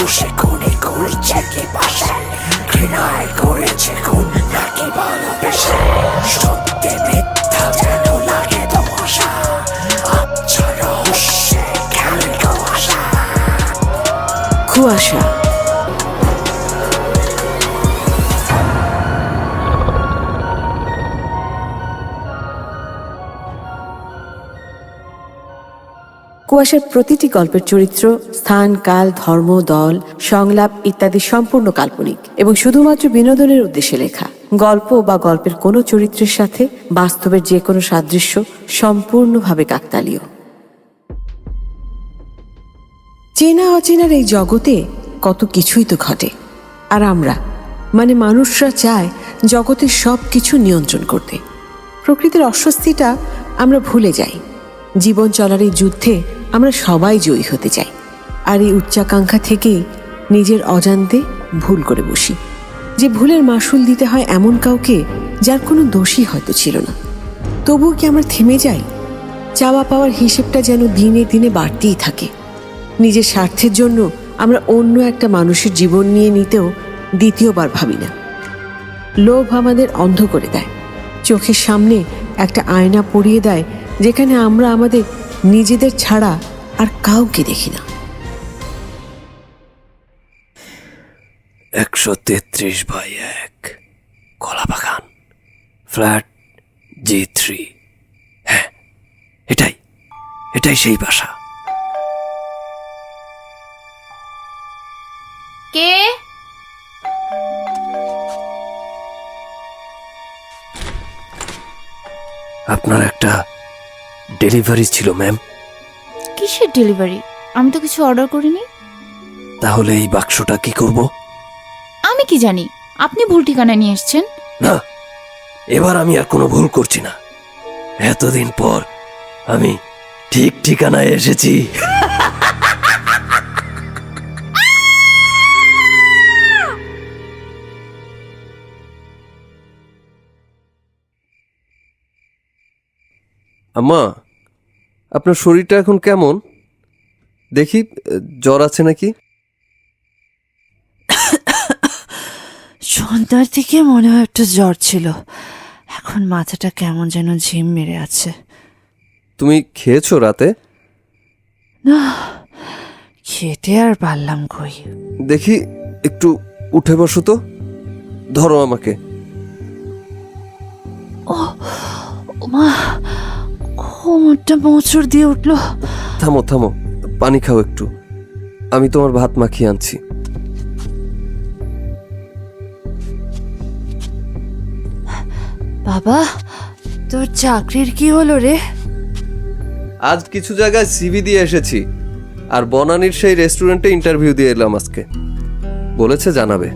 ঘুষে খুনি করছে কি পাশে, ঘৃণায় করেছে খুন নাকি ভালোবেসে, সত্যি মিথ্যা যেন লাগে ধোঁয়াশা, আচ্ছা রহস্যে খেলে কুয়াশা। কুয়াশা। কুয়াশার প্রতিটি গল্পের চরিত্র, স্থান, কাল, ধর্ম, দল, সংলাপ ইত্যাদি সম্পূর্ণ কাল্পনিক এবং শুধুমাত্র বিনোদনের উদ্দেশ্যে লেখা। গল্প বা গল্পের কোনো চরিত্রের সাথে বাস্তবের যে কোনো সাদৃশ্য সম্পূর্ণভাবে কাকতালীয়। চেনা অচেনার এই জগতে কত কিছুই তো ঘটে, আর আমরা মানে মানুষরা চায় জগতের সব কিছু নিয়ন্ত্রণ করতে। প্রকৃতির অস্বস্তিটা আমরা ভুলে যাই। জীবন চলার এই যুদ্ধে আমরা সবাই জয়ী হতে চাই, আর এই উচ্চাকাঙ্ক্ষা থেকেই নিজের অজান্তে ভুল করে বসি। যে ভুলের মাসুল দিতে হয় এমন কাউকে যার কোনো দোষই হয়তো ছিল না। তবুও কি আমরা থেমে যাই? চাওয়া পাওয়ার হিসেবটা যেন দিনে দিনে বাড়তেই থাকে। নিজের স্বার্থের জন্য আমরা অন্য একটা মানুষের জীবন নিয়ে নিতেও দ্বিতীয়বার ভাবি না। লোভ আমাদের অন্ধ করে দেয়, চোখের সামনে একটা আয়না পরিয়ে দেয় যেখানে আমরা আমাদের নিজেদের ছাড়া আর কাউকে দেখি না। 133/1 কলাবাগান, ফ্ল্যাট G3। হ্যাঁ, এটাই সেই বাসা। কে? আপনার একটা ডেলিভারি ছিল ম্যাম। কিসের ডেলিভারি? আমি তো কিছু অর্ডার করিনি। তাহলে এই বাক্সটা কি করব? আমি কি জানি, আপনি ভুল ঠিকানা নিয়ে এসেছেন। না, এবার আমি আর কোনো ভুল করছি না। এতদিন পর আমি ঠিক ঠিকানায় এসেছি। আম্মা, আপনার শরীরটা এখন কেমন? দেখি জ্বর আছে নাকি? সন্ধ্যার দিকে মনে হয় একটু জ্বর ছিল, এখন মাথাটা কেমন যেন ঝিম মেরে আছে। তুমি খেয়েছো রাতে? না, খেতে আর পারলাম কই। দেখি একটু উঠে বসো তো, ধরো আমাকে। মা, কোমরটা মোচড় দিয়ে উঠলো। থামো থামো, পানি খাও একটু, আমি তোমার ভাত মাখিয়ে আনছি। বাবা, তোর চাকরির কি হলো রে? আজ কিছু জায়গায় সিভি দিয়ে এসেছি, আর বনানীর সেই রেস্টুরেন্টে ইন্টারভিউ দিয়ে এলাম আজকে। বলেছে জানাবে।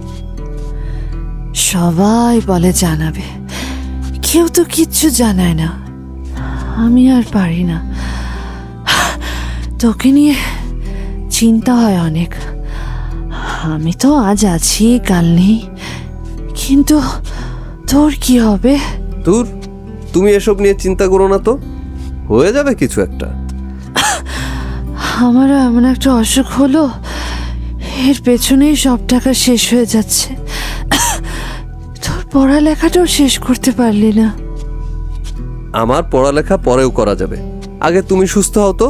সবাই বলে জানাবে, কেউ তো কিচ্ছু জানায় না। আমি আর পারি না, তোকে নিয়ে চিন্তা হয় অনেক। আমি তো আজ আছি, কাল নেই, কিন্তু তোর কি হবে? দূর, তুমি এসব নিয়ে চিন্তা করো না তো, হয়ে যাবে কিছু একটা। আমারও এমন একটা অসুখ হলো, এর পেছনেই সব টাকা শেষ হয়ে যাচ্ছে। তোর পড়ালেখাটাও শেষ করতে পারলি না। আমার পড়ালেখা পরেও করা যাবে, আগে তুমি সুস্থ হও তো।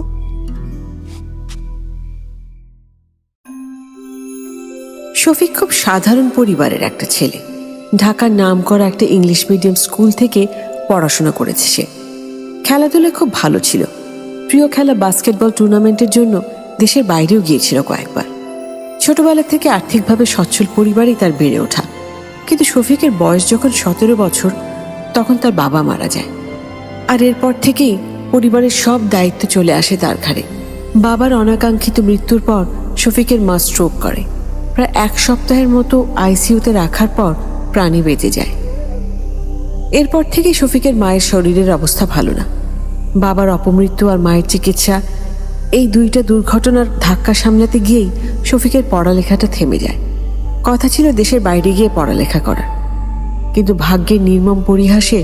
শফিক খুব সাধারণ পরিবারের একটা ছেলে। ঢাকার নামকরা একটা ইংলিশ মিডিয়াম স্কুল থেকে পড়াশোনা করেছে সে। খেলাধুলায় খুব ভালো ছিল। প্রিয় খেলা বাস্কেটবল টুর্নামেন্টের জন্য দেশের বাইরেও গিয়েছিল কয়েকবার। ছোটবেলা থেকে আর্থিকভাবে সচ্ছল পরিবারেই তার বেড়ে ওঠা। কিন্তু শফিকের বয়স যখন 17 বছর, তখন তার বাবা মারা যায়। আর এরপর থেকেই পরিবারের সব দায়িত্ব চলে আসে তার ঘাড়ে। বাবার অনাকাঙ্ক্ষিত মৃত্যুর পর শফিকের মা স্ট্রোক করে। প্রায় 1 সপ্তাহের মতো আইসিইউতে রাখার পর প্রাণে বেঁচে যায়। এরপর থেকে শফিকের মায়ের শরীরের অবস্থা ভালো না। বাবার অপমৃত্যু আর মায়ের চিকিৎসা, এই দুইটা দুর্ঘটনার ধাক্কা সামলাতে গিয়েই শফিকের পড়ালেখাটা থেমে যায়। কথা ছিল দেশের বাইরে গিয়ে পড়ালেখা করার, কিন্তু ভাগ্যের নির্মম পরিহাসে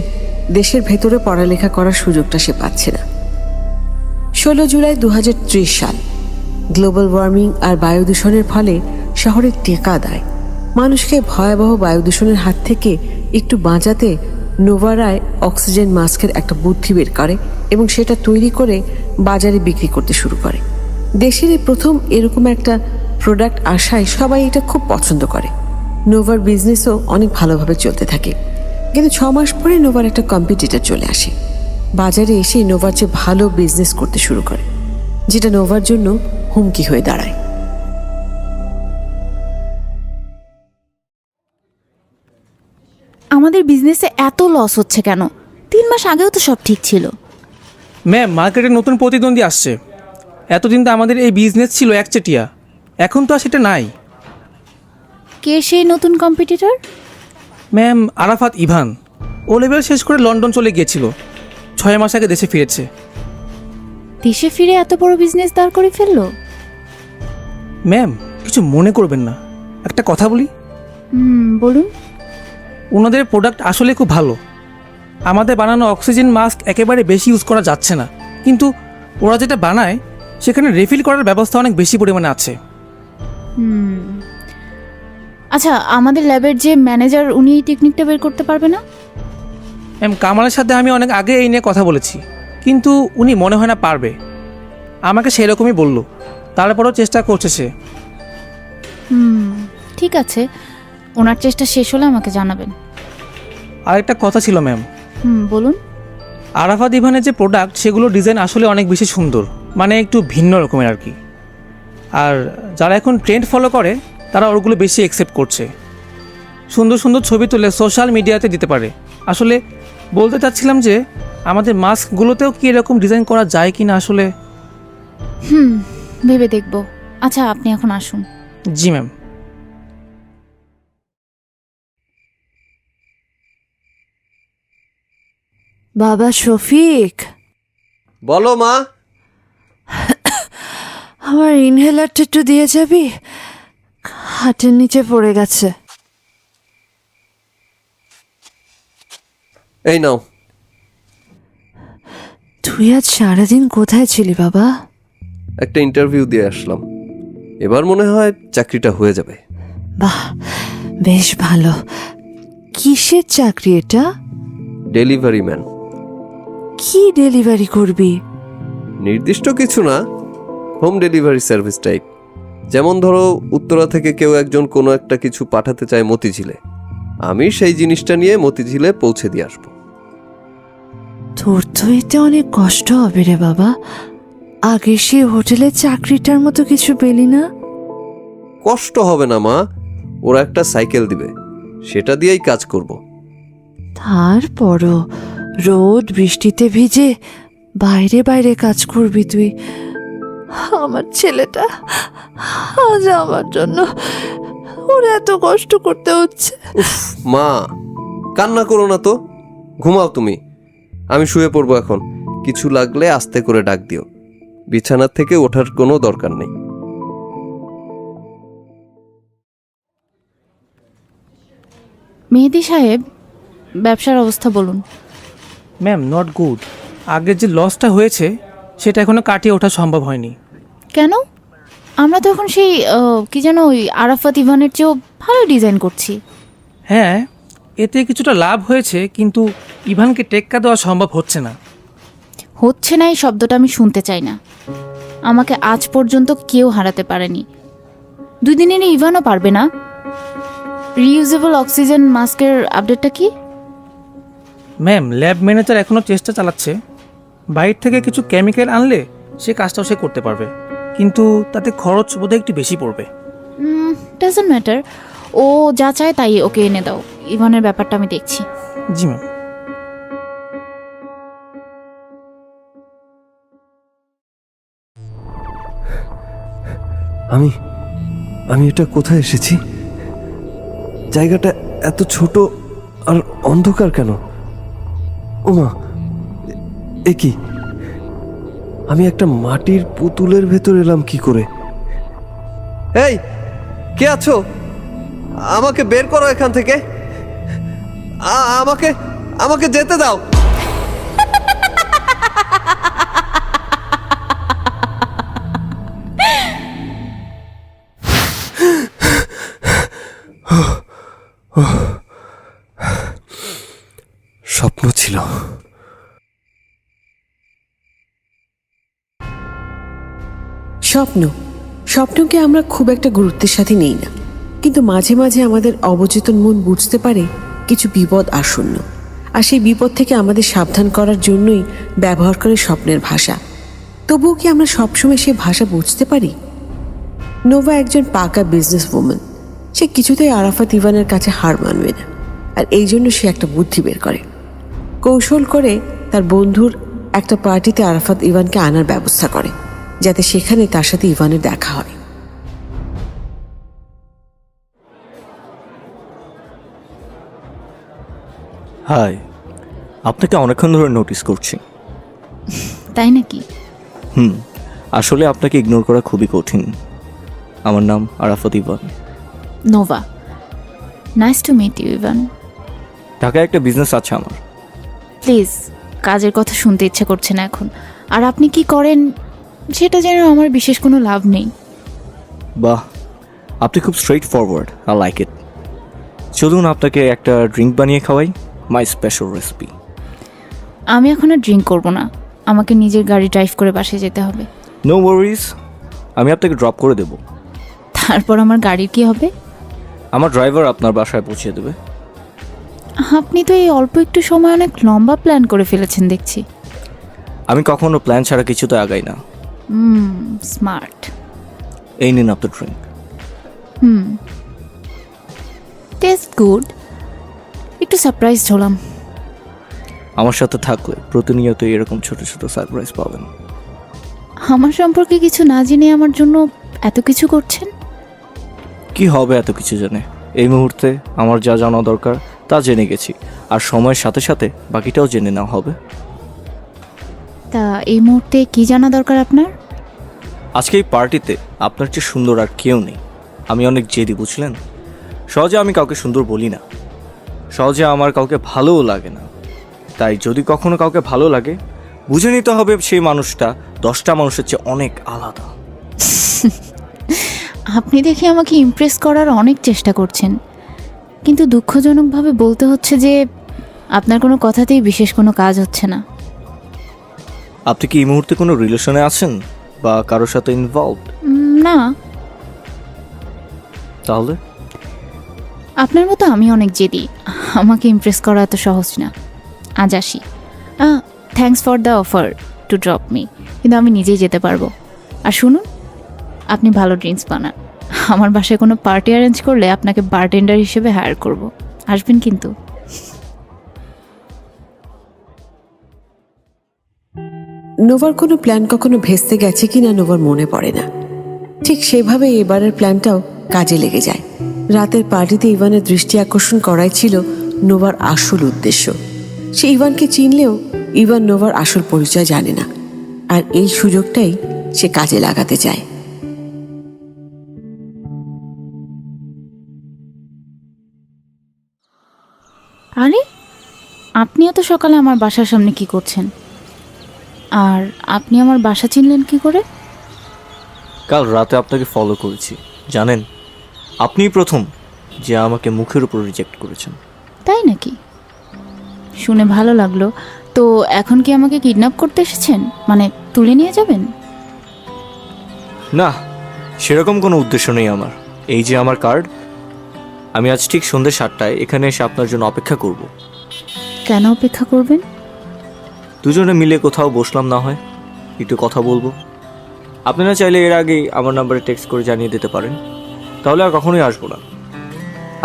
দেশের ভেতরে পড়ালেখা করার সুযোগটা সে পাচ্ছে না। 16 জুলাই 2030 সাল। গ্লোবাল ওয়ার্মিং আর বায়ু দূষণের ফলে শহরে টেকা দেয়। মানুষকে ভয়াবহ বায়ু দূষণের হাত থেকে একটু বাঁচাতে নোভারায় অক্সিজেন মাস্কের একটা বুদ্ধি বের করে এবং সেটা তৈরি করে বাজারে বিক্রি করতে শুরু করে। দেশের এই প্রথম এরকম একটা প্রোডাক্ট আসায় সবাই এটা খুব পছন্দ করে। নোভার বিজনেসও অনেক ভালোভাবে চলতে থাকে। কিন্তু 6 মাস পরে নোভার একটা কম্পিটিটর চলে আসে। বাজারে এসে নোভার চেয়ে ভালো বিজনেস করতে শুরু করে, যেটা নোভার জন্য হুমকি হয়ে দাঁড়ায়। আমাদের বিজনেসে এত লস হচ্ছে কেন? 3 মাস আগেও তো সব ঠিক ছিল। ম্যাম, মার্কেটে নতুন প্রতিদ্বন্দ্বী আসছে। এতদিন তো আমাদের এই বিজনেস ছিল একচেটিয়া, এখন তো আর সেটা নাই। কে সেই নতুন competitor? Ma'am, Arafat Ivan. O level শেষ করে লন্ডন চলে গিয়েছিল, 6 মাস আগে দেশে ফিরেছে। দেশে ফিরে এত বড় বিজনেস দাঁড় করে ফেললো? ম্যাম, কিছু মনে করবেন না, একটা কথা বলি। বলুন। ওনাদের প্রোডাক্ট আসলে খুব ভালো। আমাদের বানানো অক্সিজেন মাস্ক একেবারে বেশি ইউজ করা যাচ্ছে না, কিন্তু ওরা যেটা বানায় সেখানে রিফিল করার ব্যবস্থা অনেক বেশি পরিমাণে আছে। আচ্ছা, আমাদের ল্যাবের যে ম্যানেজার, উনি এই টেকনিকটা বের করতে পারবে না? ম্যাম, কামালের সাথে আমি অনেক আগে এই নিয়ে কথা বলেছি, কিন্তু উনি মনে হয় না পারবে। আমাকে সেরকমই বলল, তারপরও চেষ্টা করছে সে। ঠিক আছে, ওনার চেষ্টা শেষ হলে আমাকে জানাবেন। আরেকটা কথা ছিল ম্যাম। বলুন। আরাফাত ইভানের যে প্রোডাক্ট, সেগুলো ডিজাইন আসলে অনেক বেশি সুন্দর, মানে একটু ভিন্ন রকমের আর কি। আর যারা এখন ট্রেন্ড ফলো করে তারা ওগুলো বেশি অ্যাকসেপ্ট করছে। সুন্দর সুন্দর ছবি তুলে সোশ্যাল মিডিয়াতে দিতে পারে। আসলে বলতে চাচ্ছিলাম যে আমাদের মাস্কগুলোতেও কি এরকম ডিজাইন করা যায় কি না আসলে। ভেবে দেখব। আচ্ছা, আপনি এখন আসুন। জি ম্যাম। বাবা শফিক, বলো মা। আমার ইনহেলারটা একটু দিয়ে যাবি? হাতের নিচে পড়ে গেছে। এই নাও। তুই আজ সারাদিন কোথায় ছিলি বাবা? একটা ইন্টারভিউ দিয়ে আসলাম, এবার মনে হয় চাকরিটা হয়ে যাবে। বাহ, বেশ ভালো। কিসের চাকরি এটা? Delivery man. কি ডেলিভারি করবি? নির্দিষ্ট কিছু না, হোম ডেলিভারি সার্ভিস টাইপ। যেমন ধরো, উত্তরা থেকে কেউ একজন কোনো একটা কিছু পাঠাতে চায় মতিঝিলে, আমি সেই জিনিসটা নিয়ে মতিঝিলে পৌঁছে দিয়ে আসবো। তোর তো এতে অনেক কষ্ট হবে রে বাবা। আগে সে হোটেলে চাকরিটার মতো কিছু পেলি না? কষ্ট হবে না মা, ওরা একটা সাইকেল দিবে, সেটা দিয়েই কাজ করব। তারপরও রোদ বৃষ্টিতে ভিজে বাইরে বাইরে কাজ করবি তুই। আমার ছেলেটা আজ আমার জন্য ওর এত কষ্ট করতে হচ্ছে। মা, কান্না করো না তো, ঘুমাও তুমি। আমি শুয়ে পড়বো এখন, কিছু লাগলে আস্তে করে ডাক দিও। বিছানার থেকে ওঠার কোনো দরকার নেই। মেহেদি সাহেব, ব্যবসার অবস্থা বলুন। Ma'am, not good. আগের যে লসটা হয়েছে সেটা এখনো কাটিয়ে ওঠা সম্ভব হয়নি। কেন? আমরা তো এখন সেই কি যেন ওই আরাফাত ইভানের চেয়েও ভালো ডিজাইন করছি। হ্যাঁ, এতে কিছুটা লাভ হয়েছে, কিন্তু ইভানকে টেক্কা দেওয়া সম্ভব হচ্ছে না। হচ্ছে না এই শব্দটা আমি শুনতে চাই না। আমাকে আজ পর্যন্ত কেউ হারাতে পারেনি। 2 দিনের ইভানও পারবে না। রিইউজেবল অক্সিজেন মাস্কের আপডেটটা কি? ম্যাম, ল্যাব ম্যানেজার এখনও চেষ্টা চালাচ্ছে। বাইরে থেকে কিছু কেমিক্যাল আনলে সে কাজটাও সে করতে পারবে, কিন্তু তাতে খরচ বোধহয় একটু বেশি পড়বে। ডাজন্ট ম্যাটার, ও যা চায় তাই ওকে এনে দাও। ইভানের ব্যাপারটা আমি দেখছি। জি ম্যাম। আমি এটা কোথায় এসেছি? জায়গাটা এত ছোট আর অন্ধকার কেন? ওমা, এ কি? আমি একটা মাটির পুতুলের ভেতর এলাম কি করে? এই, কে আছো? আমাকে বের করো এখান থেকে। আমাকে আমাকে যেতে দাও। স্বপ্ন ছিল। স্বপ্নকে আমরা খুব একটা গুরুত্বের সাথে নিই না, কিন্তু মাঝে মাঝে আমাদের অবচেতন মন বুঝতে পারে কিছু বিপদ আসন্ন, আর সেই বিপদ থেকে আমাদের সাবধান করার জন্যই ব্যবহার করে স্বপ্নের ভাষা। তবুও কি আমরা সবসময় সেই ভাষা বুঝতে পারি? নোভা একজন পাকা বিজনেস ওম্যান। সে কিছুতেই আরাফাত ইভানের কাছে হার মানবে না, আর এই জন্য সে একটা বুদ্ধি বের করে। কৌশল করে তার বন্ধুর একটা পার্টিতে আরাফাত ইভানকে আনার ব্যবস্থা করে, যাতে সেখানে তার সাথে ইভানের দেখা হয়। হাই, আপনাকে অনেকক্ষণ ধরে নোটিস করছি। তাই নাকি? আসলে আপনাকে ইগনোর করা খুবই কঠিন। আমার নাম Arafat Evan. Nova, nice to meet you Evan. ঢাকায় একটা বিজনেস আছে আমার। প্লিজ, কাজের কথা শুনতে ইচ্ছে করছে না এখন। আর আপনি কি করেন সেটা জেনে আমার বিশেষ কোনো লাভ নেই। বাহ, আপনি খুব straightforward, I like it. চলুন আপনাকে একটা ড্রিঙ্ক বানিয়ে খাওয়াই, মাই স্পেশাল রেসিপি। আমি এখন আর ড্রিঙ্ক করবো না, আমাকে নিজের গাড়ি ড্রাইভ করে বাসায় যেতে হবে। নো ওয়ারিজ, আমি আপনাকে ড্রপ করে দেব। তারপর আমার গাড়ির কি হবে? আমার ড্রাইভার আপনার বাসায় পৌঁছে দেবে। আপনি তো এই অল্প একটু সময় অনেক লম্বা প্ল্যান করে ফেলেছেন দেখছি। আমি কখনো প্ল্যান ছাড়া কিছুতে আগাই না। স্মার্ট। এই নিন আপনার ড্রিঙ্ক। Taste good. একটু সারপ্রাইজ হলাম। আমার সাথে থাকলে প্রতিনিয়ত এরকম ছোট ছোট সারপ্রাইজ পাবেন। আমার সম্পর্কে কিছু না জেনে আমার জন্য এত কিছু করছেন? কি হবে এত কিছু জেনে? এই মুহূর্তে আমার যা জানা দরকার তা জেনে গেছি, আর সময়ের সাথে সাথে বাকিটাও জেনে নেওয়া হবে। তা এই মুহূর্তে কি জানা দরকার আপনার? আজকে এই পার্টিতে আপনার চেয়ে সুন্দর আর কেউ নেই। আমি অনেক জেদি, বুঝলেন? সহজে আমি কাউকে সুন্দর বলি না, সহজে আমার কাউকে ভালোও লাগে না। তাই যদি কখনো কাউকে ভালো লাগে, বুঝে নিতে হবে সেই মানুষটা 10টা মানুষের চেয়ে অনেক আলাদা। আপনি দেখে আমাকে ইমপ্রেস করার অনেক চেষ্টা করছেন, কিন্তু দুঃখজনকভাবে বলতে হচ্ছে যে আপনার কোনো কথাতেই বিশেষ কোনো কাজ হচ্ছে না। আপনি কি এই মুহূর্তে কোনো রিলেশনে আছেন বা কারোর সাথে ইনভলভড? না। তাহলে আপনার মতো আমি অনেক জেদি, আমাকে ইমপ্রেস করা এত সহজ না। আজ আসি। Thanks for the offer to drop me, কিন্তু আমি নিজেই যেতে পারবো। আর শুনুন, আপনি ভালো ড্রিঙ্কস বানান। আমার বাসায় কোনো পার্টি অ্যারেঞ্জ করলে আপনাকে বারটেন্ডার হিসেবে হায়ার করব। আসবেন কিন্তু। নোভার কোনো প্ল্যান কখনো ভেস্তে গেছে কিনা নোভার মনে পড়ে না। ঠিক সেভাবে এবারের প্ল্যানটাও কাজে লেগে যায়। রাতের পার্টিতে ইভানের দৃষ্টি আকর্ষণ করাই ছিল নোভার আসল উদ্দেশ্য। সে ইভানকে চিনলেও ইভান নোভার আসল পরিচয় জানে না, আর এই সুযোগটাই সে কাজে লাগাতে চায়। আরে, আপনি এত সকালে আমার বাসার সামনে কি করছেন? আর আপনি আমার বাসা চিনলেন কি করে? কাল রাতে আপনাকে ফলো করেছি, জানেন? আপনিই প্রথম যে আমাকে মুখের উপর রিজেক্ট করেছেন। তাই নাকি? শুনে ভালো লাগলো। তো এখন কি আমাকে কিডন্যাপ করতে এসেছেন? মানে তুলে নিয়ে যাবেন? না, সেরকম কোনো উদ্দেশ্য নেই আমার। এই যে আমার কার্ড, আমি আজ ঠিক সন্ধ্যে 7টায় এখানে এসে আপনার জন্য অপেক্ষা করব। কেন অপেক্ষা করবেন? দুজনে মিলে কোথাও বসলাম, না হয় একটু কথা বলবো। আপনারা চাইলে এর আগেই আমার নাম্বারে টেক্সট করে জানিয়ে দিতে পারেন, তাহলে আর কখনোই আসবো না।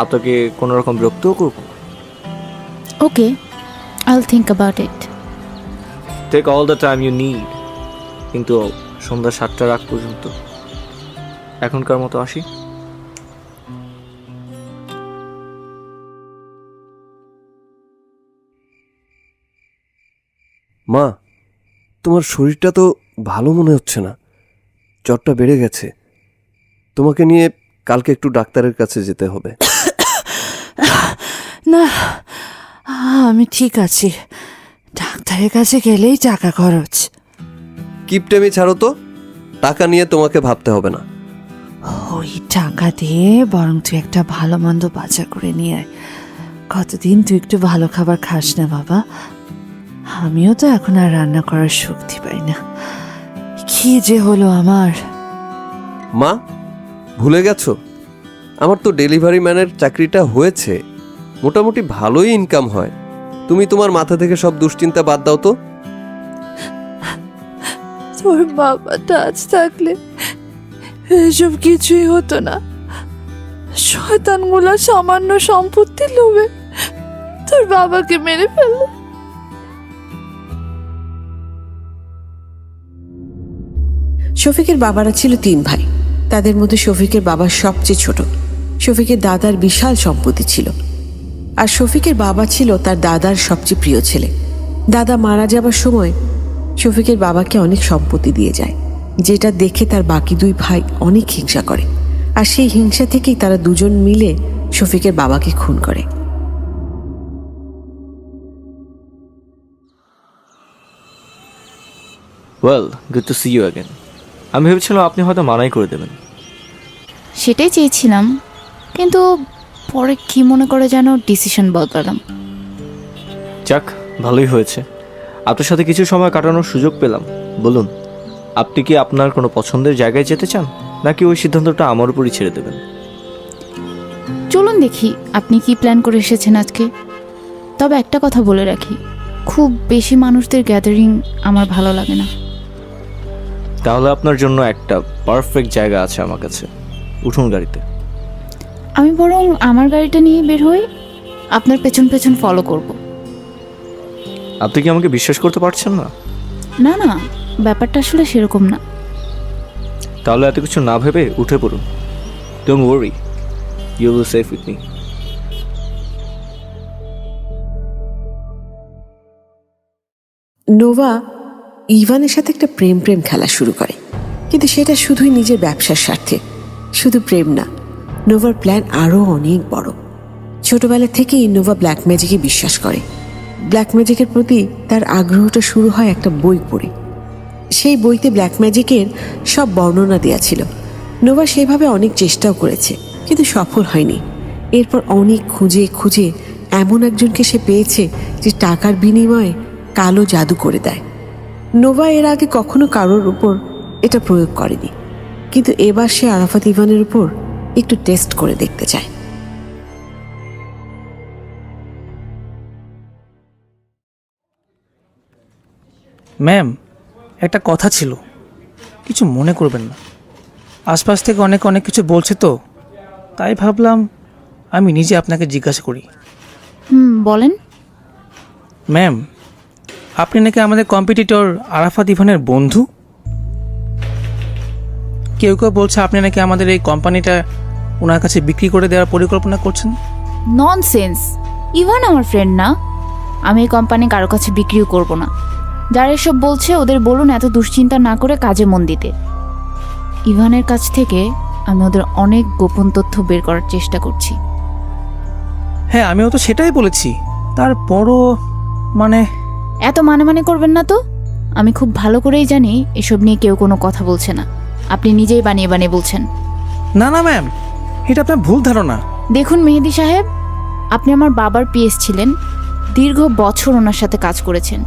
আপনাকে কোনো রকম বিরক্তও করবো। Okay, I'll think about it. Take all the time you need, কিন্তু সন্ধ্যা 7টার আগ পর্যন্ত। এখনকার মতো আসি। মা, তোমার শরীরটা তো ভালো মনে হচ্ছে না, জ্বরটা বেড়ে গেছে। তোমাকে নিয়ে কালকে একটু ডাক্তারের কাছে যেতে হবে। না, আমি ঠিক আছি। ডাক্তারের কাছে গেলেই টাকা খরচ। কিপটেমি ছাড়ো তো, টাকা নিয়ে তোমাকে ভাবতে হবে না। ওই টাকা দিয়ে বরং তুই একটা ভালো মন্দ বাজার করে নিয়ে আয়। কতদিন তুই একটু ভালো খাবার খাস না বাবা। আমিও তো এখন আর রান্না করার শক্তি পাই না। কি যে হলো আমার। মা, ভুলে গেছো আমার তো ডেলিভারি ম্যানের চাকরিটা হয়েছে, মোটামুটি ভালোই ইনকাম হয়। তুমি তোমার মাথা থেকে সব দুশ্চিন্তা বাদ দাও তো। তোর বাবাটা আজ থাকলে এসব কিছুই হতো না। শয়তানগুলা সামান্য সম্পত্তির লোভে তোর বাবাকে মেরে ফেললো। শফিকের বাবারা ছিল 3 ভাই। তাদের মধ্যে শফিকের বাবা সবচেয়ে ছোট। শফিকের দাদার বিশাল সম্পত্তি ছিল, আর শফিকের বাবা ছিল তার দাদার সবচেয়ে প্রিয় ছেলে। দাদা মারা যাবার সময় শফিকের বাবাকে অনেক সম্পত্তি দিয়ে যায়, যেটা দেখে তার বাকি 2 ভাই অনেক হিংসা করে। আর সেই হিংসা থেকেই তারা দুজন মিলে শফিকের বাবাকে খুন করে। Well, good to see you again. আমি ভেবেছিলাম আপনি হয়তো মানাই করে দেবেন। সেটাই চেয়েছিলাম, কিন্তু পরে কি মনে করে যেন ডিসিশন বদলালাম। যাক, ভালোই হয়েছে। আপনার সাথে কিছু সময় কাটানোর সুযোগ পেলাম। বলুন, আপনি কি আপনার কোনো পছন্দের জায়গায় যেতে চান, নাকি ওই সিদ্ধান্তটা আমার উপরই ছেড়ে দেবেন? চলুন দেখি আপনি কি প্ল্যান করে এসেছেন আজকে। তবে একটা কথা বলে রাখি, খুব বেশি মানুষদের গ্যাদারিং আমার ভালো লাগে না। তাহলে আপনার জন্য একটা পারফেক্ট জায়গা আছে আমার কাছে। উঠুন গাড়িতে। আমি বরং আমার গাড়িটা নিয়ে বের হই, আপনার পেছন পেছন ফলো করব। আপনি কি আমাকে বিশ্বাস করতে পারছেন না? না না, ব্যাপারটা আসলে সেরকম না। তাহলে এত কিছু না ভেবে উঠে পড়ুন। Don't worry, you will safe with me. Nova ইভানের সাথে একটা প্রেম প্রেম খেলা শুরু করে, কিন্তু সেটা শুধুই নিজের ব্যবসার স্বার্থে। শুধু প্রেম না, নোভার প্ল্যান আরও অনেক বড়। ছোটবেলা থেকেই নোভা ব্ল্যাক ম্যাজিকে বিশ্বাস করে। ব্ল্যাক ম্যাজিকের প্রতি তার আগ্রহটা শুরু হয় একটা বই পড়ে। সেই বইতে ব্ল্যাক ম্যাজিকের সব বর্ণনা দেওয়া ছিল। নোভা সেভাবে অনেক চেষ্টাও করেছে, কিন্তু সফল হয়নি। এরপর অনেক খুঁজে খুঁজে এমন একজনকে সে পেয়েছে যে টাকার বিনিময়ে কালো জাদু করে দেয়। নোভা এর আগে কখনো কারোর উপর এটা প্রয়োগ করেনি, কিন্তু এবার সে আরাফাত ইভানের উপর একটু টেস্ট করে দেখতে চায়। ম্যাম, একটা কথা ছিল, কিছু মনে করবেন না। আশপাশ থেকে অনেক কিছু বলছে তো, তাই ভাবলাম আমি নিজে আপনাকে জিজ্ঞাসা করি। বলেন। ম্যাম, আপনি নাকি আমাদের কম্পিটিটর আরাফাত ইভানের বন্ধু। কেউ কেউ বলছে আপনি নাকি আমাদের এই কোম্পানিটা ওনার কাছে বিক্রি করে দেওয়ার পরিকল্পনা করছেন। ননসেন্স, ইভান আমার ফ্রেন্ড না। আমি এই কোম্পানি কারো কাছে বিক্রিও করব না। যারা এসব বলছে ওদের বলুন এত দুশ্চিন্তা না করে কাজে মন দিতে। ইভানের কাছ থেকে আমি ওদের অনেক গোপন তথ্য বের করার চেষ্টা করছি। হ্যাঁ, আমিও তো সেটাই বলেছি। তারপরও মানে এত মানে করবেন না তো। আমি খুব ভালো করেই জানি এসব নিয়ে কেউ কোনো কথা বলছে না। আপনি নিজেই বানিয়ে বানিয়ে বলছেন। না না ম্যাম, এটা আপনার ভুল ধারণা। দেখুন মেহেদি সাহেব, আপনি আমার বাবার পিএস ছিলেন, দীর্ঘ বছর ওনার সাথে কাজ করেছেন।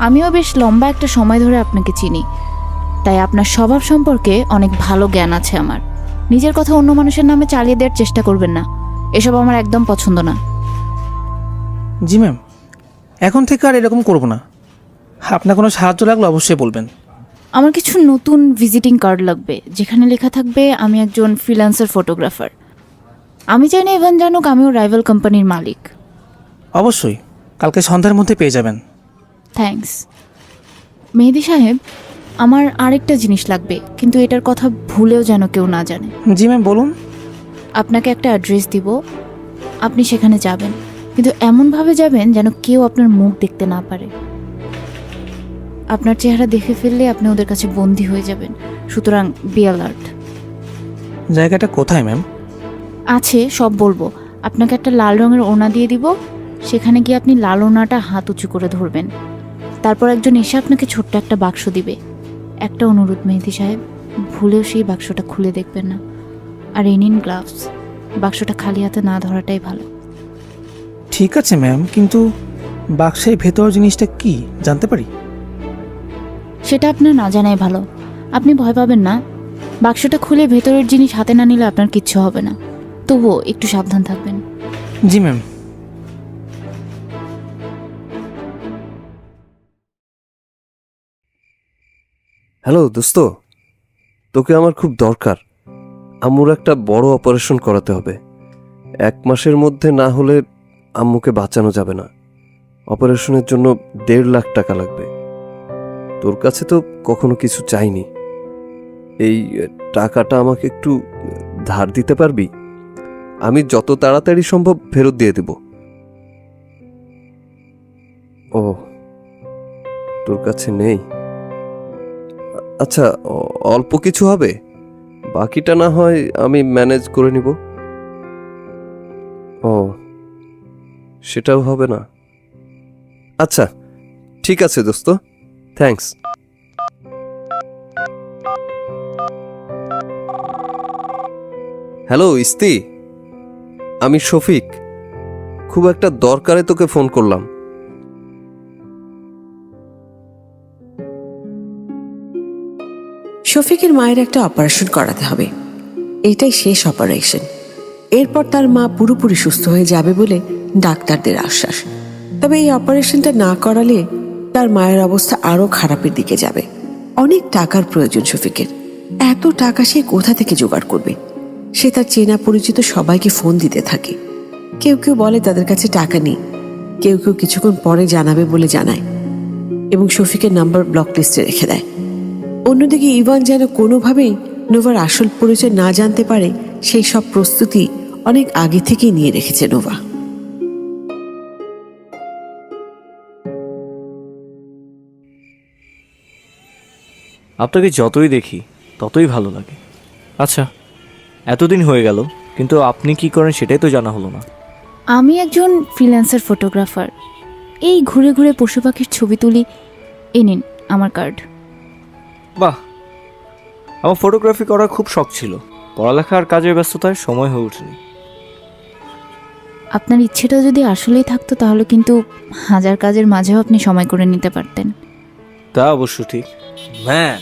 আমিও বেশ লম্বা একটা সময় ধরে আপনাকে চিনি, তাই আপনার স্বভাব সম্পর্কে অনেক ভালো জ্ঞান আছে আমার। নিজের কথা অন্য মানুষের নামে চালিয়ে দেওয়ার চেষ্টা করবেন না, এসব আমার একদম পছন্দ না। জি ম্যাম, এখন থেকে আর এরকম করব না। আপনার কোনো সাহায্য লাগলে অবশ্যই বলবেন। আমার কিছু নতুন ভিজিটিং কার্ড লাগবে, যেখানে লেখা থাকবে আমি একজন ফ্রিল্যান্সার ফটোগ্রাফার। আমি চাই না ইভান জানুক আমিও রাইভাল কোম্পানির মালিক। অবশ্যই, কালকে সন্ধ্যার মধ্যে পেয়ে যাবেন। থ্যাঙ্কস। মেহেদি সাহেব, আমার আরেকটা জিনিস লাগবে, কিন্তু এটার কথা ভুলেও যেন কেউ না জানে। জি ম্যাম, বলুন। আপনাকে একটা অ্যাড্রেস দিব, আপনি সেখানে যাবেন, কিন্তু এমনভাবে যাবেন যেন কেউ আপনার মুখ দেখতে না পারে। আপনার চেহারা দেখে ফেললে আপনি ওদের কাছে বন্দী হয়ে যাবেন, সুতরাং বি অ্যালার্ট। জায়গাটা কোথায় ম্যাম? আছে, সব বলবো। আপনাকে একটা লাল রঙের ওড়না দিয়ে দিব, সেখানে গিয়ে আপনি লাল ওড়নাটা হাত উঁচু করে ধরবেন। তারপর একজন এসে আপনাকে ছোট্ট একটা বাক্স দিবে। একটা অনুরোধ মেহেদি সাহেব, ভুলেও সেই বাক্সটা খুলে দেখবেন না। আর এই নিন গ্লাভস। বাক্সটা খালি হাতে না ধরাটাই ভালো। ঠিক আছে ম্যাম, কিন্তু বাক্সের ভেতর জিনিসটা কি জানতে পারি? সেটা আপনার না জানাই ভালো। আপনি ভয় পাবেন না। বাক্সটা খুলে ভেতরের জিনিস হাতে না নিলে আপনার কিচ্ছু হবে না। তবুও একটু সাবধান থাকবেন। জি ম্যাম। হ্যালো দোস্ত, তোকে আমার খুব দরকার। আম্মুর একটা বড় অপারেশন করাতে হবে। 1 মাসের মধ্যে না হলে আম্মুকে বাঁচানো যাবে না। অপারেশনের জন্য 1.5 লাখ টাকা লাগবে। তোর কাছে তো কখনো কিছু চাইনি। এই টাকাটা আমাকে একটু ধার দিতে পারবি? আমি যত তাড়াতাড়ি সম্ভব ফেরত দিয়ে দেব। ও, তোর কাছে নেই? আচ্ছা, অল্প কিছু হবে, বাকিটা না হয় আমি ম্যানেজ করে নিব। ও, সেটাও হবে না। আচ্ছা ঠিক আছে দোস্ত, থ্যাঙ্কস। হ্যালো ইস্তি, আমি শফিক। খুব একটা দরকারে তোকে ফোন করলাম। শফিকের মায়ের একটা অপারেশন করাতে হবে। এটাই শেষ অপারেশন। এরপর তার মা পুরোপুরি সুস্থ হয়ে যাবে বলে ডাক্তারদের আশ্বাস। তবে এই অপারেশনটা না করালে তার মায়ের অবস্থা আরো খারাপের দিকে যাবে। অনেক টাকার প্রয়োজন শফিকের। এত টাকা সে কোথা থেকে জোগাড় করবে? সে তার চেনা পরিচিত সবাইকে ফোন দিতে থাকে। কেউ কেউ বলে তাদের কাছে টাকা নেই, কেউ কেউ কিছুক্ষণ পরে জানাবে বলে জানায় এবং শফিকের নাম্বার ব্লক লিস্টে রেখে দেয়। অন্যদিকে ইভান যেন কোনোভাবেই নোভার আসল পরিচয় না জানতে পারে সেই সব প্রস্তুতি অনেক আগে থেকেই নিয়ে রেখেছে নোভা। আপনাকে যতই দেখি ততই ভালো লাগে। আচ্ছা, এতদিন হয়ে গেল, কিন্তু আপনি কি করেন সেটাই তো জানা হলো না। আমি একজন ফ্রিল্যান্সার ফটোগ্রাফার। এই ঘুরে ঘুরে পশু পাখির ছবি তুলি। এই নিন আমার কার্ড। বাহ, আমার ফটোগ্রাফি করার খুব শখ ছিল। পড়ালেখা আর কাজের ব্যস্ততায় সময় হয়ে ওঠেনি। আপনার ইচ্ছেটা যদি আসলেই থাকতো তাহলে কিন্তু হাজার কাজের মাঝেও আপনি সময় করে নিতে পারতেন। তা অবশ্য ঠিক। ম্যান,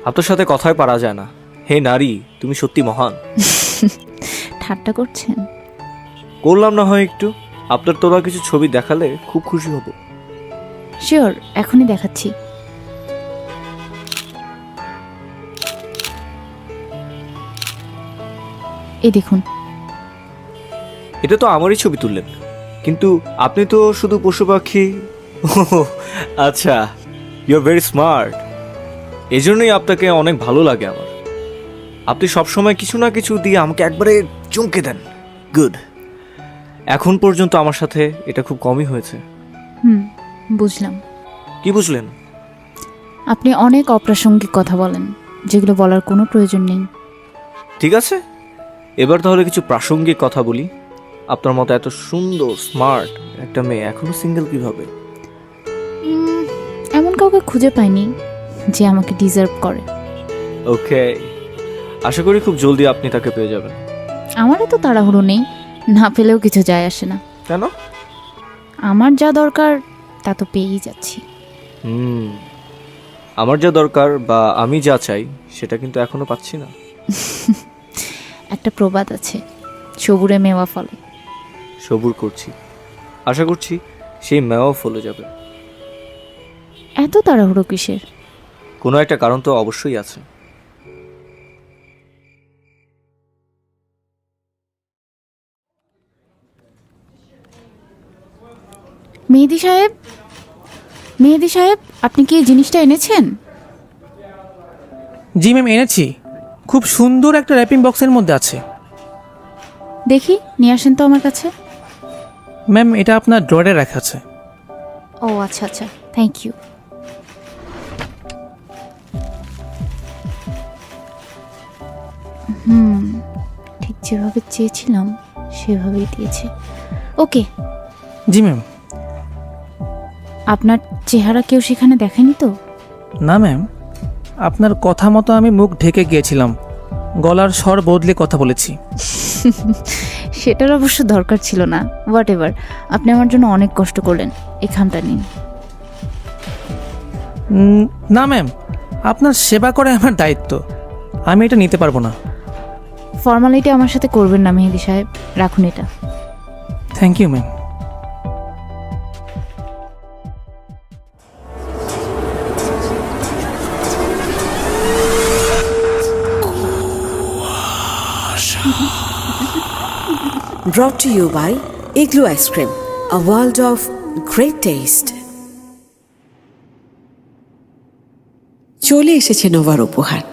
আপনার সাথে কথায় পারা যায় না। হে নারী, তুমি সত্যি মহান। ঠাট্টা করছেন? করলাম না হয় একটু। আপনার তোলা কিছু ছবি দেখালে খুব খুশি হব। শিওর, এখনই দেখাচ্ছি। এই দেখুন। এটা তো আমারই ছবি তুললেন, কিন্তু আপনি তো শুধু পশু পাখি। আচ্ছা, ইউ আর ভেরি স্মার্ট। এই জন্যই আপনাকে অনেক ভালো লাগে আমার। আপনি সবসময় কিছু না কিছু দিয়ে আমাকে একবারে চমকে দেন। গুড। এখন পর্যন্ত আমার সাথে এটা খুব কমই হয়েছে। বুঝলাম। কি বুঝলেন? আপনি অনেক অপ্রাসঙ্গিক কথা বলেন, যেগুলো বলার কোনো প্রয়োজন নেই। ঠিক আছে, এবার তাহলে কিছু প্রাসঙ্গিক কথা বলি। আপনার মতো এত সুন্দর স্মার্ট একটা মেয়ে এখনো সিঙ্গেল কিভাবে? এমন কাউকে খুঁজে পাইনি যে আমাকে ডিজার্ভ করে। ওকে, আশা করি খুব জলদি আপনি তাকে পেয়ে যাবেন। আমারও তো তাড়াহুড়ো নেই, না পেলেও কিছু যায় আসে না। কেন? আমার যা দরকার তা তো পেয়েই যাচ্ছি। আমার যা দরকার বা আমি যা চাই সেটা কিন্তু এখনো পাচ্ছি না। একটা প্রবাদ আছে, সবুরে মেওয়া ফলে। সবুর করছি, আশা করছি সেই মেওয়া ফলে যাবে। এত তাড়াহুড়ো কিসের? কোনো একটা কারণ তো অবশ্যই আছে। মেহেদি সাহেব, মেহেদি সাহেব, আপনি কি এই জিনিসটা এনেছেন? জি ম্যাম, এনেছি। খুব সুন্দর একটা র্যাপিং বক্সের মধ্যে আছে। দেখি, নিয়ে আসেন তো আমার কাছে। ম্যাম, এটা আপনার ড্রয়ারে রাখা আছে। ও আচ্ছা আচ্ছা, থ্যাংক ইউ। ঠিক যেভাবে চেয়েছিলাম সেভাবেই দিয়েছে। ওকে। জি ম্যাম। আপনার চেহারা কেউ সেখানে দেখেনি তো? না ম্যাম, আপনার কথা মতো আমি মুখ ঢেকে গিয়েছিলাম। গলার স্বর বদলে কথা বলেছি। সেটার অবশ্য দরকার ছিল না। হোয়াট এভার, আপনি আমার জন্য অনেক কষ্ট করলেন, এই খামটা নিন। না ম্যাম, আপনার সেবা করে আমার দায়িত্ব, আমি এটা নিতে পারবো না। ফর্মালিটি আমার সাথে করবেন না মেহেদি সাহেব, রাখুন এটা। Thank you ma'am. Brought to you by Igloo Ice Cream, a world of great taste. চলে এসেছে নোভার উপহার,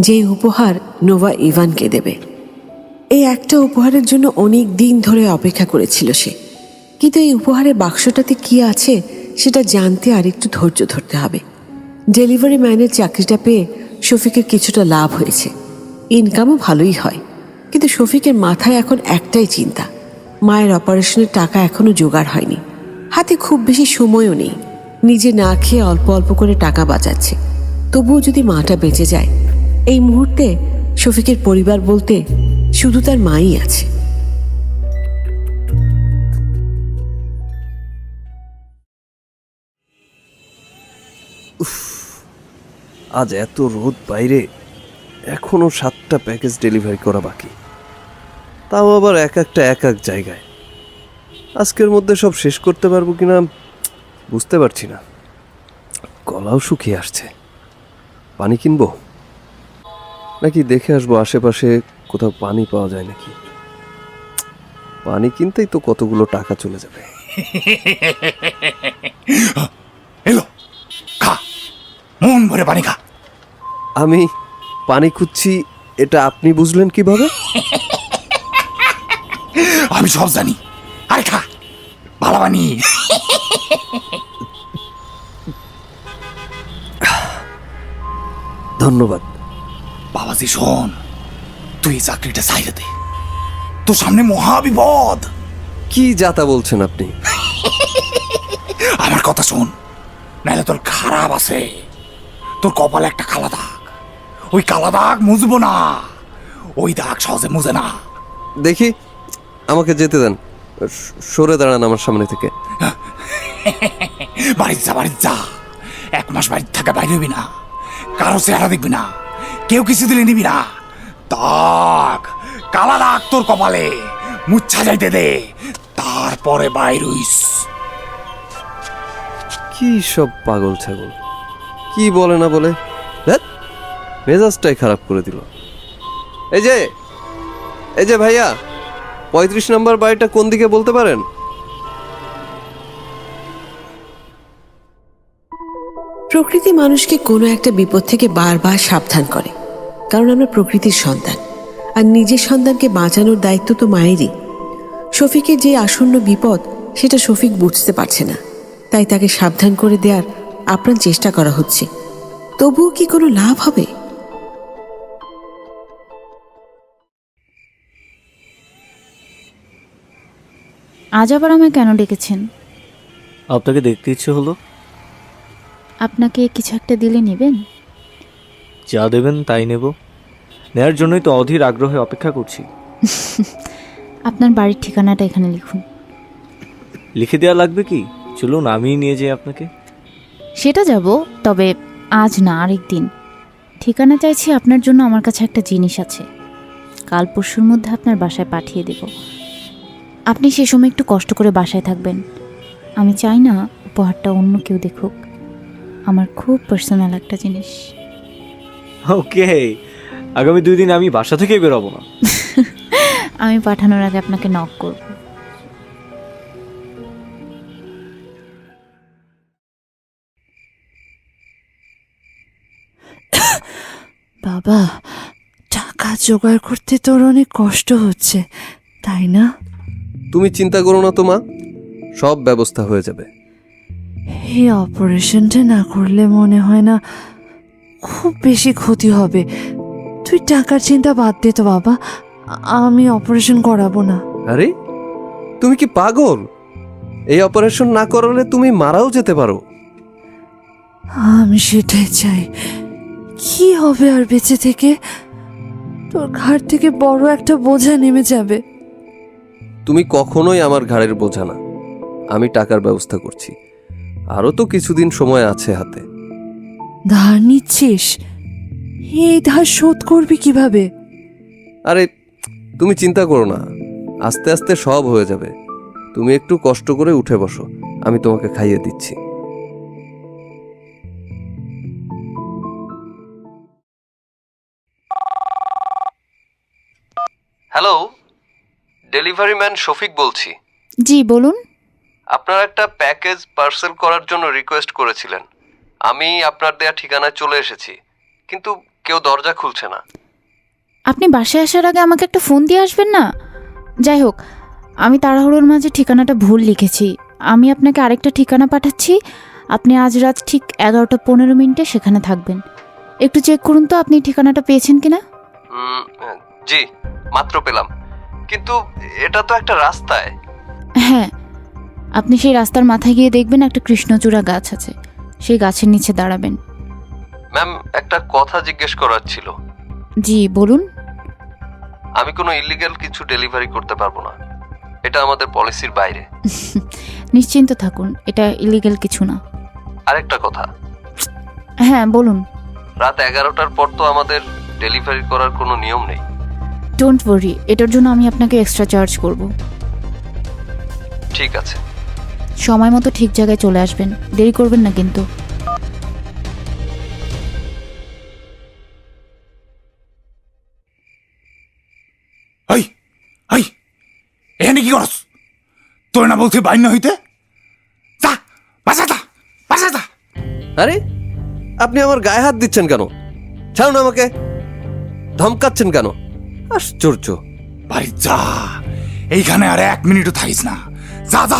যে উপহার নোভা ইভানকে দেবে। এই একটা উপহারের জন্য অনেক দিন ধরে অপেক্ষা করেছিল সে, কিন্তু এই উপহারের বাক্সটাতে কি আছে সেটা জানতে আর একটু ধৈর্য ধরতে হবে। ডেলিভারি ম্যানের চাকরিটা পেয়ে শফিকের কিছুটা লাভ হয়েছে, ইনকামও ভালোই হয়, কিন্তু শফিকের মাথায় এখন একটাই চিন্তা, মায়ের অপারেশনের টাকা এখনো জোগাড় হয়নি, হাতে খুব বেশি সময়ও নেই, নিজে না খেয়ে অল্প অল্প করে টাকা বাঁচাচ্ছে। তবুও যদি মাটা বেঁচে যায়, এই মুহূর্তে শফিকের পরিবার বলতে শুধু তার মাই আছে। আজ এত রোদ বাইরে, এখনো 7টা প্যাকেজ ডেলিভারি করা বাকি, তাও আবার এক এক জায়গায়। আজকের মধ্যে সব শেষ করতে পারবো কিনা বুঝতে পারছি না। গলাও শুকিয়ে আসছে। পানি কিনবো নাকি দেখে আসবো আশেপাশে কোথাও পানি পাওয়া যায় নাকি? পানি কিনতেই তো কতগুলো টাকা চলে যাবে। এলো, খা, মন ভরে পানি খা। আমি পানি খুঁজছি, এটা আপনি বুঝলেন কিভাবে? আমি সব জানি। আরে খা, ভালো পানি। ধন্যবাদ। বাবাজি শোন, তুই এই চাকরিটা ছাইরে দে, তোর সামনে মহা বিপদ। কি যাতা বলছেন আপনি? আমার কথা শোন, নাহলে তোর খারাপ আছে। তোর কপালে একটা কালা দাগ, ওই কালা দাগ মুছবো না, ওই দাগ সহজে মুছে না। দেখি, আমাকে যেতে দেন, সরে দাঁড়ান আমার সামনে থেকে। বাড়ি যা, 1 মাস বাড়ির থাকা বাইরে হবি না, কারো চেহারা দেখবি না, কেউ কিছু দিলে নিবি না। দাগ, কালা দাগ তোর কপালে, মুচ্ছা যাইতে দে, তারপরে বাইর হইস। কি সব পাগল ছাগল, কি বলে না বলে, ধ্যাৎ, মেজাজটাই খারাপ করে দিল। এই যে ভাইয়া, 35 নম্বর বাড়িটা কোন দিকে বলতে পারেন? প্রকৃতি মানুষকে কোনো একটা বিপদ থেকে বারবার সাবধান করে, কারণ আমরা প্রকৃতির সন্তান, আর নিজের সন্তানকে বাঁচানোর দায়িত্ব তো মায়েরই। শফিকের যে আসন্ন বিপদ সেটা শফিক বুঝতে পারছে না, তাই তাকে সাবধান করে দেওয়ার আপ্রাণ চেষ্টা করা হচ্ছে। তবুও কি কোনো লাভ হবে? আজ আবার আমায় কেন ডেকেছেন? আপনাকে দেখতে ইচ্ছে হলো। আপনাকে কিছু একটা দিলে নেবেন? যা দেবেন তাই নেব, নেয়ার জন্যই তো অধীর আগ্রহে অপেক্ষা করছি। আপনার বাড়ির ঠিকানাটা এখানে লিখুন। লিখে দেওয়া লাগবে কি? চলুন আমি নিয়ে যাই আপনাকে। সেটা যাব, তবে আজ না, আরেক দিন। ঠিকানা চাইছি, আপনার জন্য আমার কাছে একটা জিনিস আছে, কাল পরশুর মধ্যে আপনার বাসায় পাঠিয়ে দেব। আপনি সে সময় একটু কষ্ট করে বাসায় থাকবেন। আমি চাই না উপহারটা অন্য কেউ দেখুক, আমার খুব পার্সোনাল একটা জিনিস। ওকে, আগামী 2 দিন আমি বাসা থেকেই বেরোবো না। আমি পাঠানোর আগে আপনাকে নক করব। বাবা, টাকা জোগাড় করতে তোর অনেক কষ্ট হচ্ছে, তাই না? তুমি চিন্তা করো না তো মা, সব ব্যবস্থা হয়ে যাবে। এই অপারেশনটা না করলে মনে হয় না খুব বেশি ক্ষতি হবে। তুই টাকার চিন্তা বাদ দে তো বাবা, আমি অপারেশন করাবো না। আরে তুমি কি পাগল? এই অপারেশন না করালে তুমি মারাও যেতে পারো। আমি সেটাই চাই। কি হবে আর বেঁচে থেকে? তোর ঘাড় থেকে বড় একটা বোঝা নেমে যাবে। তুমি কখনোই আমার ঘাড়ের বোঝা না। আমি টাকার ব্যবস্থা করছি, আরও তো কিছুদিন সময় আছে হাতে। ধার নিচ্ছিস? এই ধার শোধ করবি কিভাবে? আরে তুমি চিন্তা করো না, আস্তে আস্তে সব হয়ে যাবে। তুমি একটু কষ্ট করে উঠে বসো, আমি তোমাকে খাইয়ে দিচ্ছি। হ্যালো, ডেলিভারি ম্যান শফিক বলছি। জি বলুন। আপনার একটা প্যাকেজ পার্সেল করার জন্য রিকোয়েস্ট করেছিলেন। আমি আপনার দেয়া ঠিকানায় চলে এসেছি, কিন্তু কেউ দরজা খুলছে না। আপনি বাসায় আসার আগে আমাকে একটা ফোন দিয়ে আসবেন না? যাই হোক, আমি তাড়াহুড়োর মাঝে ঠিকানাটা ভুল লিখেছি। আমি আপনাকে আরেকটা ঠিকানা পাঠাচ্ছি। আপনি আজ রাত ঠিক 11:15 সেখানে থাকবেন। একটু চেক করুন তো আপনি ঠিকানাটা পেয়েছেন কিনা। জি, মাত্র পেলাম, কিন্তু এটা তো একটা রাস্তায়। হ্যাঁ, আপনি সেই রাস্তার মাথায় গিয়ে দেখবেন একটা কৃষ্ণচূড়া গাছ আছে, সেই গাছের নিচে দাঁড়াবেন। ম্যাম, একটা কথা জিজ্ঞেস করার ছিল। জি বলুন। আমি কোনো ইলিগ্যাল কিছু ডেলিভারি করতে পারবো না, এটা আমাদের পলিসির বাইরে। নিশ্চিন্ত থাকুন, এটা ইলিগ্যাল কিছু না। আরেকটা কথা, হ্যাঁ বলুন। রাত 11টার পর তো আমাদের ডেলিভারি করার কোনো নিয়ম নেই। ডোন্ট ওয়ারি, এটার জন্য আমি আপনাকে এক্সট্রা চার্জ করব। ঠিক আছে। সময় মতো ঠিক জায়গায় চলে আসবেন, দেরি করবেন না কিন্তু। এই এই এখানে কি করস? তোর না বলতে বাইন্য হইতে? যা বাসা যা, বাসা যা। আরে আপনি আমার গায়ে হাত দিচ্ছেন কেন? ছাড়ুন আমাকে, ধমকাচ্ছেন কেন? আশ্চর্য। বাড়ি যা, এইখানে আর 1 মিনিটও থাকিস না। যা যা,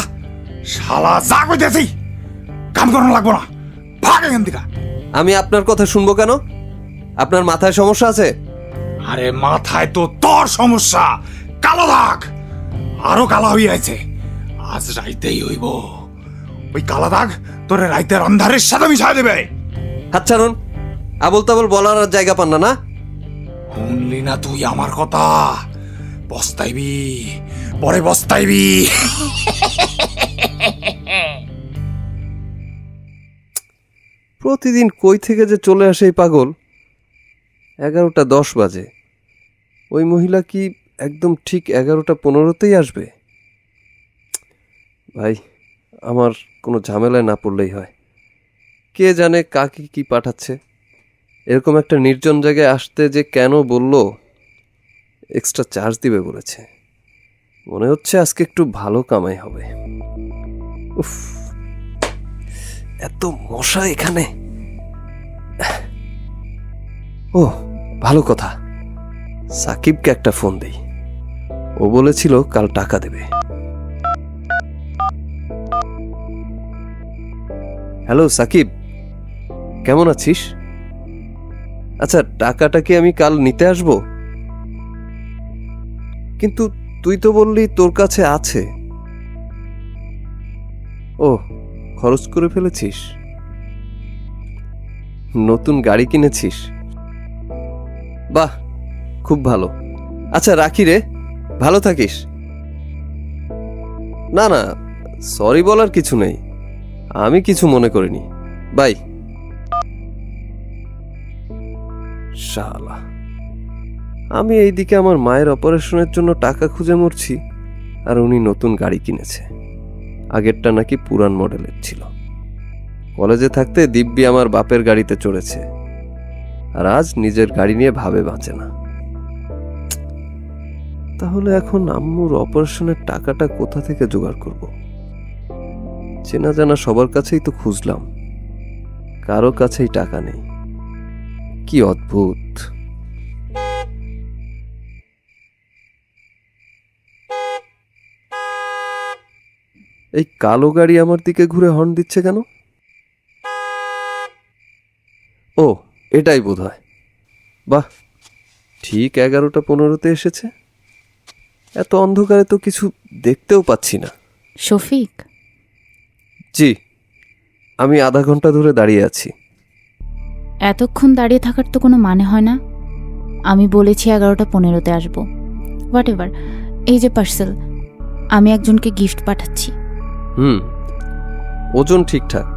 শালা যা কইতেছি। কাম করানো লাগবো না, ভাগ এখান থেকে। আমি আপনার কথা শুনবো কেন? আপনার মাথায় সমস্যা আছে? আরে মাথায় তো তোর সমস্যা, কালো দাগ আরো কালা হইয়া আছে। আজ রাইতেই হইব, ওই কালা দাগ তোরে রাইতের অন্ধারের সাথে মিশাই দেবে। হাত ছাড়ুন, আবল তাবল বলার আর জায়গা পান না না? শুনলি না তুই আমার কথা? পস্তাইবি, পরে পস্তাইবি। প্রতিদিন কই থেকে যে চলে আসে এই পাগল। 11:10 বাজে, ওই মহিলা কি একদম ঠিক 11:15তেই আসবে? ভাই, আমার কোনো ঝামেলায় না পড়লেই হয়। কে জানে কাকে কি পাঠাচ্ছে। এরকম একটা নির্জন জায়গায় আসতে যে কেন বললো, এক্সট্রা চার্জ দিবে বলেছে। মনে হচ্ছে আজকে একটু ভালো কামাই হবে। উফ, এত মশা এখানে। ও ভালো কথা, সাকিবকে একটা ফোন দেই। ও বলেছিল কাল টাকা দেবে। হ্যালো সাকিব, কেমন আছিস? আচ্ছা, টাকাটা কি আমি কাল নিতে আসব? কিন্তু তুই তো বললি তোর কাছে আছে। ও, খরচ করে ফেলেছিস? নতুন গাড়ি কিনেছিস? বাহ, খুব ভালো। আচ্ছা রাখি রে, ভালো থাকিস। না না, সরি বলার কিছু নেই, আমি কিছু মনে করিনি। বাই। শালা, আমি এইদিকে আমার মায়ের অপারেশনের জন্য টাকা খুঁজে মরছি, আর উনি নতুন গাড়ি কিনেছে। আগেরটা নাকি পুরান মডেলের ছিল। কলেজে থাকতে দিব্যি আমার বাপের গাড়িতে চড়েছে, আর আজ নিজের গাড়ি নিয়ে ভাবে বাঁচে না। তাহলে এখন আম্মুর অপারেশনের টাকাটা কোথা থেকে জোগাড় করব? চেনা জানা সবার কাছেই তো খুঁজলাম, কারো কাছেই টাকা নেই। কি অদ্ভুত। এই কালো গাড়ি আমার দিকে ঘুরে হর্ন দিচ্ছে কেন? ও, এটাই বোধহয়। বাহ, ঠিক 11:15তে এসেছে। এত অন্ধকারে তো কিছু দেখতেও পাচ্ছি না। শফিক, জি, আমি আধা ঘন্টা ধরে দাঁড়িয়ে আছি। এতক্ষণ দাঁড়িয়ে থাকার তো কোনো মানে হয় না। আমি বলেছি 11:15-তে আসবো। হোয়াট এভার, এই যে পার্সেল, আমি একজনকে গিফট পাঠাচ্ছি। ওজন ঠিকঠাক।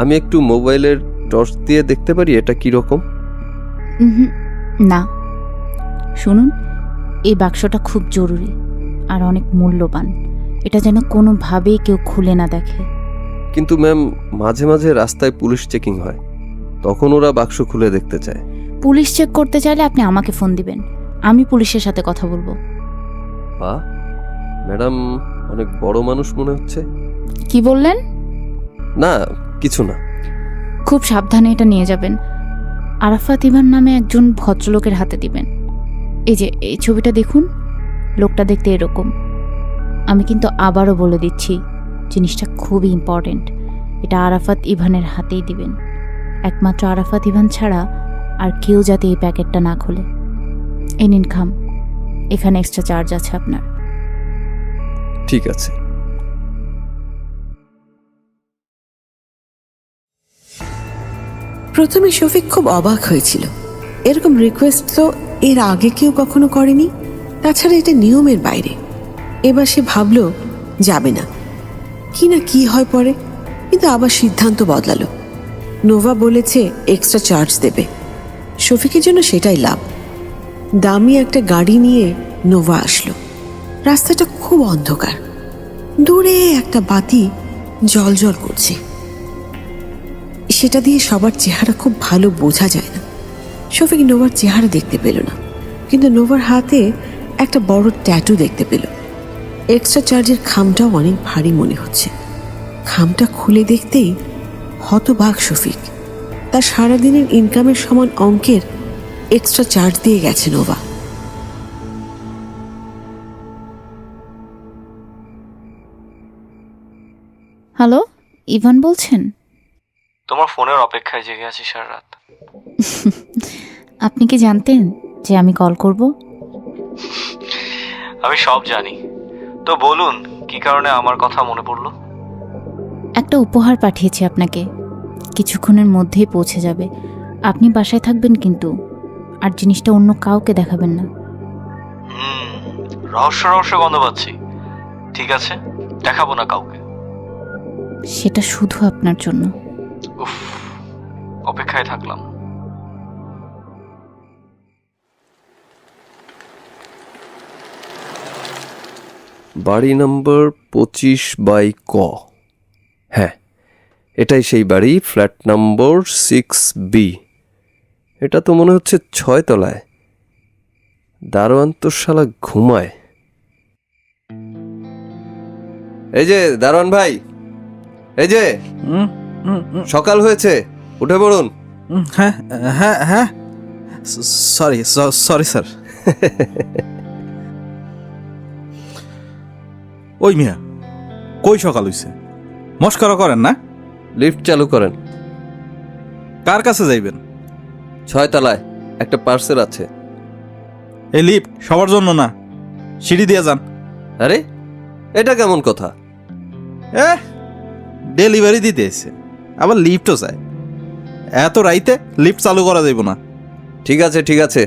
আমি একটু মোবাইলের টর্চ দিয়ে দেখতে পারি এটা কীরকম? উহুম, না। শুনুন, এই বাক্সটা খুব জরুরি আর অনেক মূল্যবান। এটা যেন কোনোভাবেই কেউ খুলে না দেখে। কিন্তু ম্যাম, মাঝে মাঝে রাস্তায় পুলিশ চেকিং হয়, তখন ওরা বাক্স খুলে দেখতে চায়। পুলিশ চেক করতে চাইলে আপনি আমাকে ফোন দিবেন, আমি পুলিশের সাথে কথা বলবো। বা ম্যাডাম, অনেক বড় মানুষ মনে হচ্ছে। কি বললেন? না, কিছু না। খুব সাবধানে এটা নিয়ে যাবেন। আরাফাত ইভান নামে একজন ভদ্রলোকের হাতে দিবেন। এই যে এই ছবিটা দেখুন, লোকটা দেখতে এরকম। আমি কিন্তু আবারও বলে দিচ্ছি, জিনিসটা খুবই ইম্পর্টেন্ট। এটা আরাফাত ইভানের হাতেই দিবেন। একমাত্র আরাফাত ইভান ছাড়া আর কেউ যাতে এই প্যাকেটটা না খোলে। এই নিন খাম, এখানে এক্সট্রা চার্জ আছে আপনার। ঠিক আছে। প্রথমে শফিক খুব অবাক হয়েছিল। এরকম রিকোয়েস্ট তো এর আগে কেউ কখনো করেনি, তাছাড়া এটা নিয়মের বাইরে। এবার সে ভাবল যাবে না, কি না কি হয় পরে, কিন্তু আবার সিদ্ধান্ত বদলালো। নোভা বলেছে এক্সট্রা চার্জ দেবে, শফিকের জন্য সেটাই লাভ। দামি একটা গাড়ি নিয়ে নোভা আসলো। রাস্তাটা খুব অন্ধকার, দূরে একটা বাতি জ্বলজ্বল করছে, সেটা দিয়ে সবার চেহারা খুব ভালো বোঝা যায় না। শফিক নোভার চেহারা দেখতে পেল না, কিন্তু নোভার হাতে একটা বড় ট্যাটু দেখতে পেল। এক্সট্রা চার্জের খামটাও অনেক ভারী মনে হচ্ছে। খামটা খুলে দেখতেই হতবাক শফিক। তার সারাদিনের ইনকামের সমান অঙ্কের এক্সট্রা চার্জ দিয়ে গেছে নোভা। হ্যালো, ইভান বলছেন? তোমার ফোনের অপেক্ষায় জেগে আছি সারা রাত। আপনি কি জানতেন যে আমি কল করব? আমি সব জানি, তো বলুন কি কারণে আমার কথা মনে পড়লো? একটা উপহার পাঠিয়েছি আপনাকে, কিছুক্ষণের মধ্যেই পৌঁছে যাবে। আপনি বাসায় থাকবেন কিন্তু, আর জিনিসটা অন্য কাউকে দেখাবেন না। রহস্য রহস্য গন্ধ পাচ্ছি। ঠিক আছে, দেখাবো না কাউকে। সেটা শুধু আপনার জন্য। উফ, অপেক্ষায় থাকলাম। বাড়ি নম্বর 25/ক। হ্যাঁ, এটাই সেই বাড়ি, ফ্ল্যাট নম্বর 6B। এটা তো মনে হচ্ছে 6 তলায়। দারোয়ান তো শালা ঘুমায়। এই যে দারোয়ান ভাই, এই যে সকাল হয়েছে, উঠে পড়ুন। হ্যাঁ হ্যাঁ হ্যাঁ, সরি সরি স্যার। ওই মিয়া, কই সকাল হইছে? মস্করা করেন না? লিফট চালু করেন। কার কাছে যাইবেন? 6 তলায় একটা পার্সেল আছে। এই লিফট সবার জন্য না, সিঁড়ি দিয়ে যান। আরে, এটা কেমন কথা? ডেলিভারি দিতে এসে আবার লিফটও চায়। এত রাইতে লিফট চালু করা যাইব না। ঠিক আছে ঠিক আছে।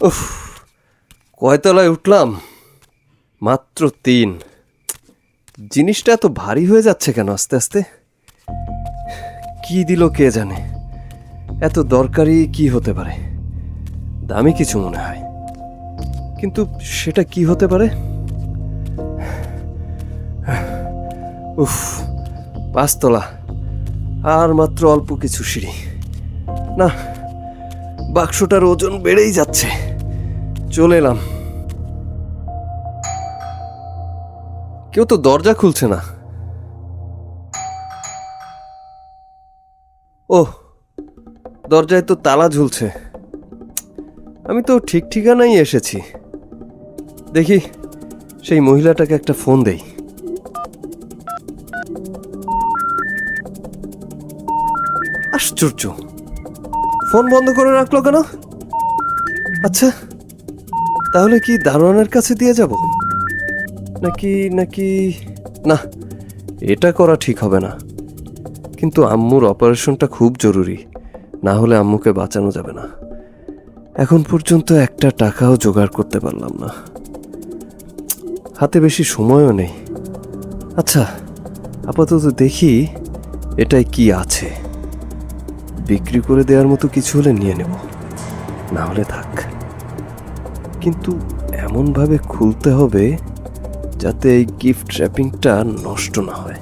উফ, কয় তলায় উঠলাম? মাত্র 3। জিনিসটা এত ভারী হয়ে যাচ্ছে কেন আস্তে আস্তে? কি দিল কে জানে। এত দরকারি কি হতে পারে? দামি কিছু মনে হয়, কিন্তু সেটা কি হতে পারে? উফ, 5 তলা, আর মাত্র অল্প কিছু সিঁড়ি। না, বাক্সটার ওজন বেড়েই যাচ্ছে। চলে এলাম। কেউ তো দরজা খুলছে না। ওহ, দরজায় তো তালা ঝুলছে। আমি তো ঠিক ঠিকানাই এসেছি। দেখি সেই মহিলাটাকে একটা ফোন দেই। আশ্চর্য, ফোন বন্ধ করে রাখলো কেন? আচ্ছা, তাহলে কি দারোয়ানের কাছে দিয়ে যাব নাকি নাকি না, এটা করা ঠিক হবে না। কিন্তু আম্মুর অপারেশনটা খুব জরুরি, না হলে আম্মুকে বাঁচানো যাবে না। এখন পর্যন্ত একটা টাকাও জোগাড় করতে পারলাম না, হাতে বেশি সময়ও নেই। আচ্ছা, আপাতত দেখি এটাই কি আছে। বিক্রি করে দেওয়ার মতো কিছু হলে নিয়ে নেব, না হলে থাক। কিন্তু এমনভাবে খুলতে হবে যাতে এই গিফট র্যাপিংটা নষ্ট না হয়।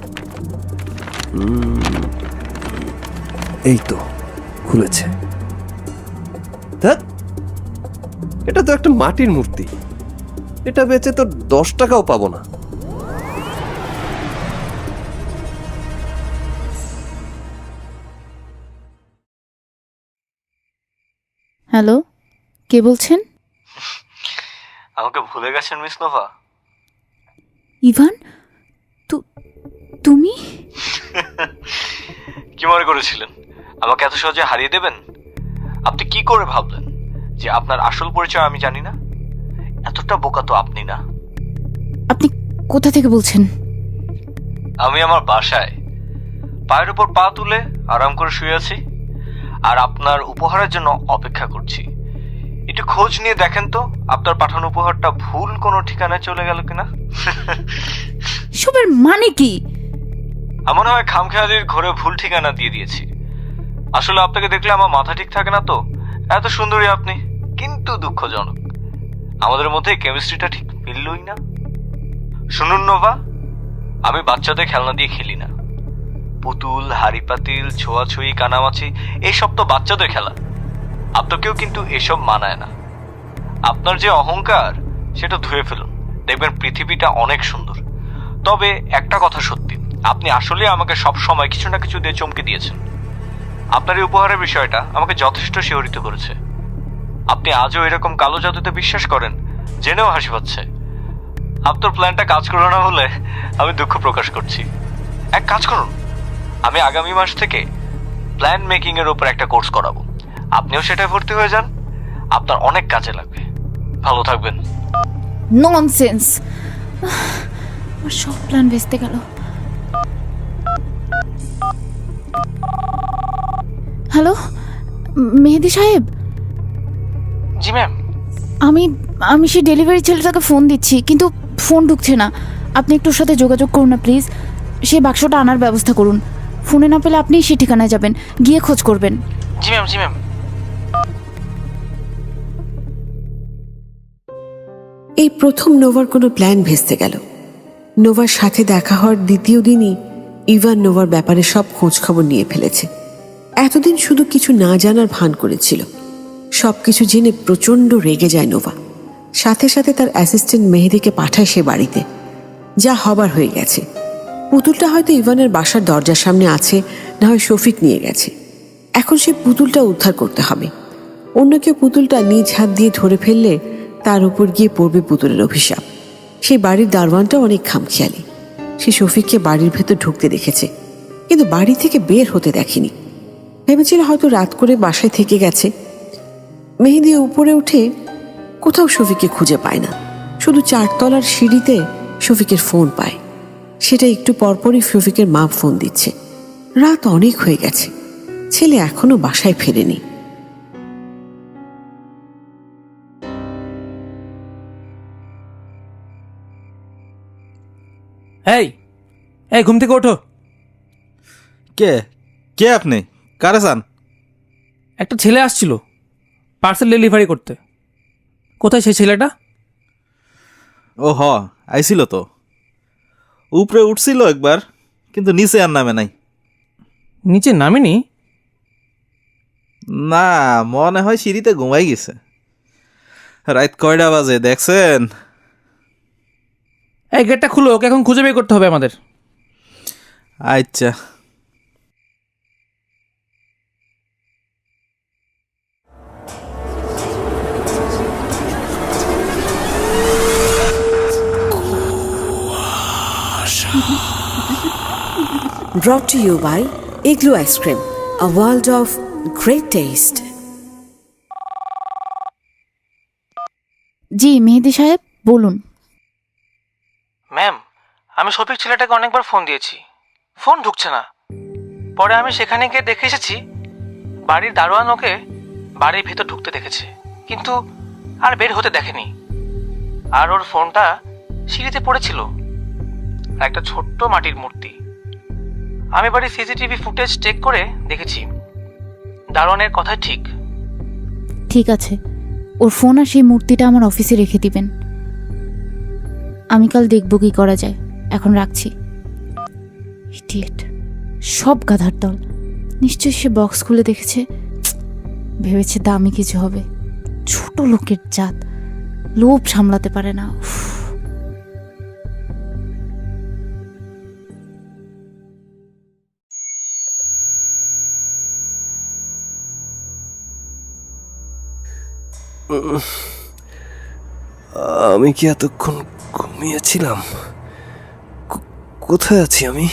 এই তো খুলেছে। ধ্যাৎ, এটা তো একটা মাটির মূর্তি, এটা বেচে তো 10 টাকাও পাবো না। হ্যালো, কে বলছেন? আমাকে ভুলে গেছেন মিস নোভা? ইভান, তুমি? কি মনে করেছিলেন আমাকে এত সহজে হারিয়ে দেবেন? আপনি কি করে ভাবলেন যে আপনার আসল পরিচয় আমি জানি না? এতটা বোকা তো আপনি না। আপনি কোথা থেকে বলছেন? আমি আমার বাসায় পায়ের উপর পা তুলে আরাম করে শুয়ে আছি, আর আপনার উপহারের জন্য অপেক্ষা করছি। একটু খোঁজ নিয়ে দেখেন তো আপনার পাঠানো উপহারটা ভুল কোনো ঠিকানায় চলে গেল কিনা। সবের মানে কি? এমন হয় খামখেয়ালির ঘরে ভুল ঠিকানা দিয়ে দিয়েছি। আসলে আপনাকে দেখলে আমার মাথা ঠিক থাকে না তো। এত সুন্দরী আপনি, কিন্তু দুঃখজনক আমাদের মধ্যে কেমিস্ট্রিটা ঠিক মিললই না। শুনুন নোভা, আমি বাচ্চাদের খেলনা দিয়ে খেলি না। পুতুল, হাড়ি পাতিল, ছোঁয়াছুঁই, কানামাছি এইসব তো বাচ্চাদের খেলা। আপনাকেও কিন্তু এসব মানায় না। আপনার যে অহংকার সেটা ধুয়ে ফেলুন, দেখবেন পৃথিবীটা অনেক সুন্দর। তবে একটা কথা সত্যি, আপনি আসলে আমাকে সব সময় কিছু না কিছু দিয়ে চমকে দিয়েছেন। আপনার এই উপহারের বিষয়টা আমাকে যথেষ্ট শিহরিত করেছে। আপনি আজও এরকম কালো জাদুতে বিশ্বাস করেন, জেনেও হাসি পাচ্ছে। আপনার প্ল্যানটা কাজ করলো না বলে আমি দুঃখ প্রকাশ করছি। এক কাজ করুন, আমি আগামী মাস থেকে প্ল্যান মেকিং এর উপর একটা কোর্স করাবো। আপনিও সেটায় ভর্তি হয়ে যান, আপনার অনেক কাজে লাগবে। ভালো থাকবেন। ননসেন্স! আমার সব প্ল্যান ভেস্তে গেল। হ্যালো, মেহেদি সাহেব? জি ম্যাম। আমি সেই ডেলিভারি ছেলেটাকে ফোন দিচ্ছি, কিন্তু ফোন ঢুকছে না। আপনি একটু ওর সাথে যোগাযোগ করুন না প্লিজ। সেই বাক্সটা আনার ব্যবস্থা করুন। ফোনে না পেলে আপনি সেই ঠিকানায় যাবেন, গিয়ে খোঁজ করবেন। জি ম্যাম, জি ম্যাম। এই প্রথম নোভার কোনো প্ল্যান ভেস্তে গেল। নোভার সাথে দেখা হওয়ার দ্বিতীয় দিনই ইভান নোভার ব্যাপারে সব খোঁজ খবর নিয়ে ফেলেছে। এতদিন শুধু কিছু না জানার ভান করেছিল। সবকিছু জেনে প্রচণ্ড রেগে যায় নোভা। সাথে সাথে তার অ্যাসিস্ট্যান্ট মেহেদিকে পাঠায় সে বাড়িতে। যা হবার হয়ে গেছে। পুতুলটা হয়তো ইভানের বাসার দরজার সামনে আছে, না হয় শফিক নিয়ে গেছে। এখন সে পুতুলটা উদ্ধার করতে হবে। অন্য কেউ পুতুলটা নিজ হাত দিয়ে ধরে ফেললে তার উপর গিয়ে পড়বে পুতুলের অভিশাপ। সেই বাড়ির দারোয়ানটাও অনেক খামখেয়ালি। সে শফিককে বাড়ির ভেতর ঢুকতে দেখেছে, কিন্তু বাড়ি থেকে বের হতে দেখেনি। ভেবেছিল হয়তো রাত করে বাসায় থেকে গেছে। মেহেদি উপরে উঠে কোথাও শফিককে খুঁজে পায় না। শুধু 4 তলার সিঁড়িতে শফিকের ফোন পায়। সেটা একটু পরপরই শফিকের মা ফোন দিচ্ছে। রাত অনেক হয়ে গেছে, ছেলে এখনো বাসায় ফেরেনি। এই এই ঘুম থেকে ওঠো। কে কে আপনি? কারে চান? একটা ছেলে আসছিল পার্সেল ডেলিভারি করতে। কোথায় সেই ছেলেটা? ও হ, আইছিল তো। উপরে উঠছিল একবার, কিন্তু নিচে আর নামে নাই। নিচে নামেনি? না, মনে হয় সিঁড়িতে ঘুমাই গেছে। রাত কয়টা বাজে দেখছেন? এই গেটটা খুলো, ওকে এখন খুঁজে বের করতে হবে আমাদের। আচ্ছা। Brought to you by Igloo Ice Cream, a world of great taste. জি মেহেদি সাহেব, বলুন। ম্যাম, আমি শফিক ছেলেটাকে অনেকবার ফোন দিয়েছি, ফোন ঢুকছে না। পরে আমি সেখানে গিয়ে দেখে এসেছি বাড়ির দারোয়ান ওকে বাড়ির ভেতর ঢুকতে দেখেছে, কিন্তু আর বের হতে দেখেনি। আর ওর ফোনটা সিঁড়িতে পড়েছিল, আর একটা ছোট্ট মাটির মূর্তি। আমি বাড়ির সিসিটিভি ফুটেজ চেক করে দেখেছি দারোয়ানের কথা ঠিক। ঠিক আছে, ওর ফোন আর সেই মূর্তিটা আমার অফিসে রেখে দিবেন। আমি কাল দেখব কি করা যায়। এখন রাখছি। ইডিয়েট, সব গাধার দল। নিশ্চয়ই সে বক্স খুলে দেখেছে, ভেবেছে দামি কিছু হবে। ছোট লোকের জাত, লোভ সামলাতে পারে না। উফ। আমি কি এতক্ষণ ঘুমিয়েছিলাম? কোথায় আছি আমি?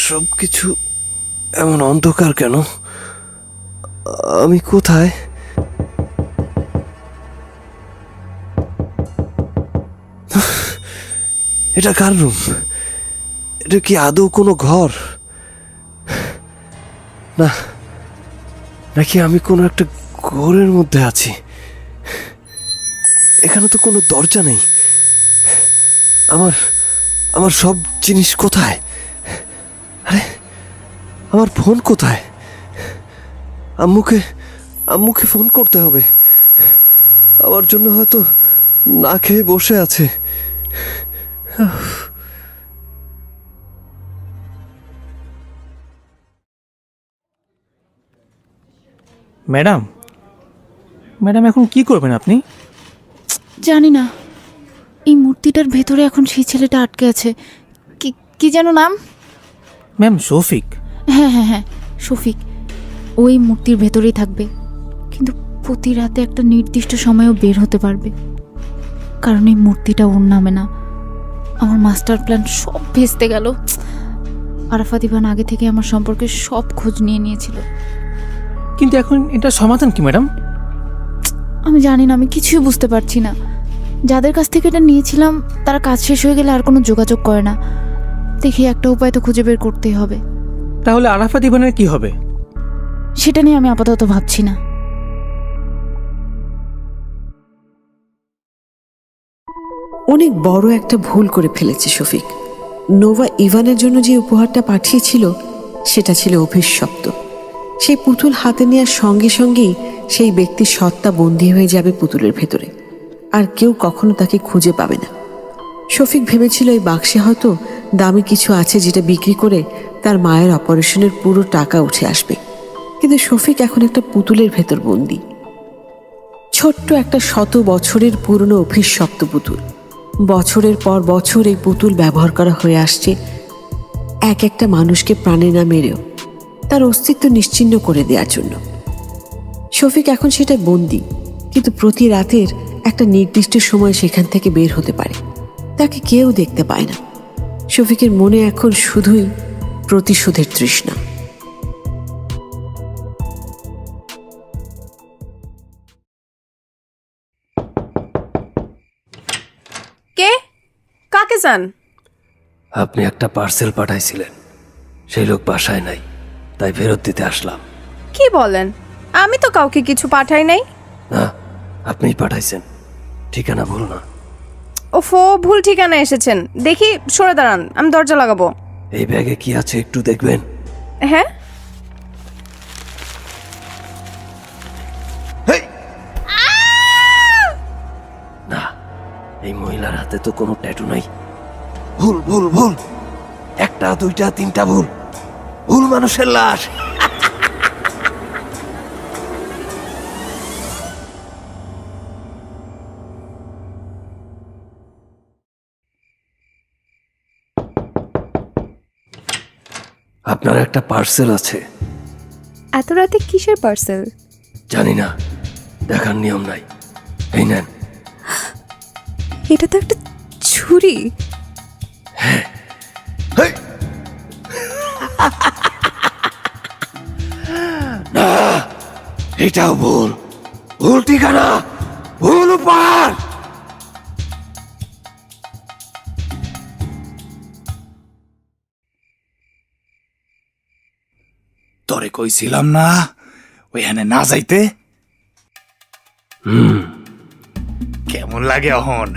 সব কিছু এমন অন্ধকার কেন? আমি কোথায়? এটা কার রুম? এটা কি আদৌ কোনো ঘর? না, নাকি আমি কোনো একটা ঘোরের মধ্যে আছি? এখানে তো কোনো দরজা নেই। আমার আমার সব জিনিস কোথায়? আরে, আমার ফোন কোথায়? আম্মুকে ফোন করতে হবে। আমার জন্য হয়তো না খেয়ে বসে আছে। ম্যাডাম, ম্যাডাম এখন কি করবেন আপনি? জানি না, এই মূর্তিটার ভেতরে এখন সেই ছেলেটা আটকে আছে। কি কি যেন নাম? ম্যাম, শফিক। হ্যাঁ হ্যাঁ হ্যাঁ, শফিক। ওই মূর্তির ভেতরেই থাকবে, কিন্তু প্রতি রাতে একটা নির্দিষ্ট সময়েও বের হতে পারবে। কারণ এই মূর্তিটা ওর নামে না। আমার মাস্টার প্ল্যান সব ভেস্তে গেল। আরাফাত ইভান আগে থেকে আমার সম্পর্কে সব খোঁজ নিয়ে নিয়েছিল। কিন্তু এখন এটা সমাধান কি ম্যাডাম? আমি জানি না, আমি কিছুই বুঝতে পারছি না। যাদের কাছ থেকে এটা নিয়েছিলাম তারা কাজ শেষ হয়ে গেলে আর কোনো যোগাযোগ করে না। দেখি একটা উপায় তো খুঁজে বের করতেই হবে। তাহলে আরাফাত ইভানের কি হবে? সেটা নিয়ে আমি আপাতত ভাবছি না। অনেক বড় একটা ভুল করে ফেলেছে শফিক। নোভা ইভানের জন্য যে উপহারটা পাঠিয়েছিল সেটা ছিল অভিশপ্ত। সেই পুতুল হাতে নেওয়ার সঙ্গে সঙ্গেই সেই ব্যক্তির সত্তা বন্দী হয়ে যাবে পুতুলের ভেতরে, আর কেউ কখনো তাকে খুঁজে পাবে না। শফিক ভেবেছিল এই বাক্সে হয়তো দামি কিছু আছে যেটা বিক্রি করে তার মায়ের অপারেশনের পুরো টাকা উঠে আসবে। কিন্তু শফিক এখন একটা পুতুলের ভেতর বন্দী। ছোট্ট একটা 100 বছরের পুরনো অভিশপ্ত পুতুল। বছরের পর বছর এই পুতুল ব্যবহার করা হয়ে আসছে এক একটা মানুষকে প্রাণে না মেরেও তার অস্তিত্ব নিশ্চিহ্ন করে দেওয়ার জন্য। শফিক এখন সেটা বন্দী, কিন্তু প্রতি রাতের একটা নির্দিষ্ট সময় সেখান থেকে বের হতে পারে। তাকে কেউ দেখতে পায় না। শফিকের মনে এখন শুধুই প্রতিশোধের তৃষ্ণা। কে? কাকে চান? আপনি একটা পার্সেল পাঠাইছিলেন, সেই লোক বাসায় নাই, তাই ফেরত দিতে আসলাম। কি বলেন? আমি তো কাউকে কিছু পাঠাই নাই। না, আপনিই পাঠাইছেন। ঠিকানা ভুল না। ওফো, ভুল ঠিকানা এসেছেন। দেখি, সরে দাঁড়ান, আমি দরজা লাগাবো। এই ব্যাগে কি আছে একটু দেখবেন? হ্যাঁ, না, এই মহিলার হাতে তো কোনো ট্যাটু নাই। ভুল ভুল ভুল, একটা দুইটা তিনটা ভুল। ভুল মানুষের লাশ। আপনার একটা পার্সেল আছে। এত রাতে কিসের পার্সেল? জানি না, দেখার নিয়ম নাই। এই নেন। এটা তো একটা ছুরি। না, এটাও ভুল। ভুল ঠিকানা, ভুল উপহার। তোরে কইছিলাম না ওইখানে না যাইতে? কেমন লাগে অহন?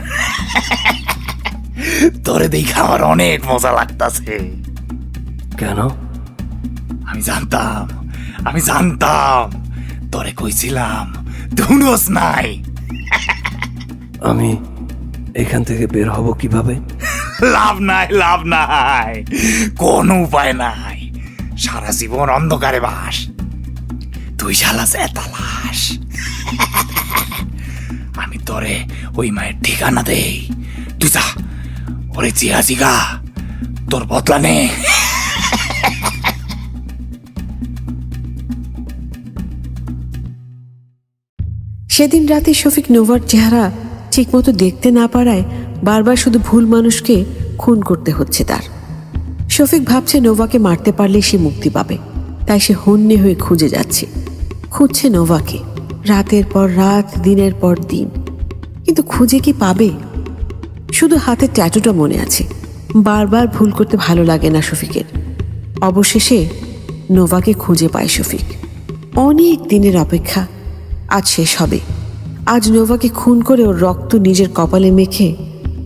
তোরে দেখে আমার অনেক মজা লাগতাছে। কেন? আমি জানতাম তোরে কইছিলাম ধুনোস নাই। আমি এখান থেকে বের হব কিভাবে? লাভ নাই, কোনো উপায় নাই। সারা জীবন অন্ধকারে বাস, তুই শালা তালাশ। আমি তোরে ওই মায়ের ঠিকানা দেই, তুই যা ওরে জিগা তোর বদলা নে। সেদিন রাতে শফিক নোভার চেহারা ঠিকমতো দেখতে না পারায় বারবার শুধু ভুল মানুষকে খুন করতে হচ্ছে তার। শফিক ভাবছে নোভাকে মারতে পারলেই সে মুক্তি পাবে, তাই সে হন্যে হয়ে খুঁজে যাচ্ছে, খুঁজছে নোভাকে রাতের পর রাত, দিনের পর দিন, কিন্তু খুঁজে কি পাবে? শুধু হাতে ট্যাটুটা মনে আছে। বারবার ভুল করতে ভালো লাগে না শফিকের। অবশেষে নোভাকে খুঁজে পায় শফিক। অনেক দিনের অপেক্ষা আজ শেষ হবে। আজ নোভাকে খুন করে ওর রক্ত নিজের কপালে মেখে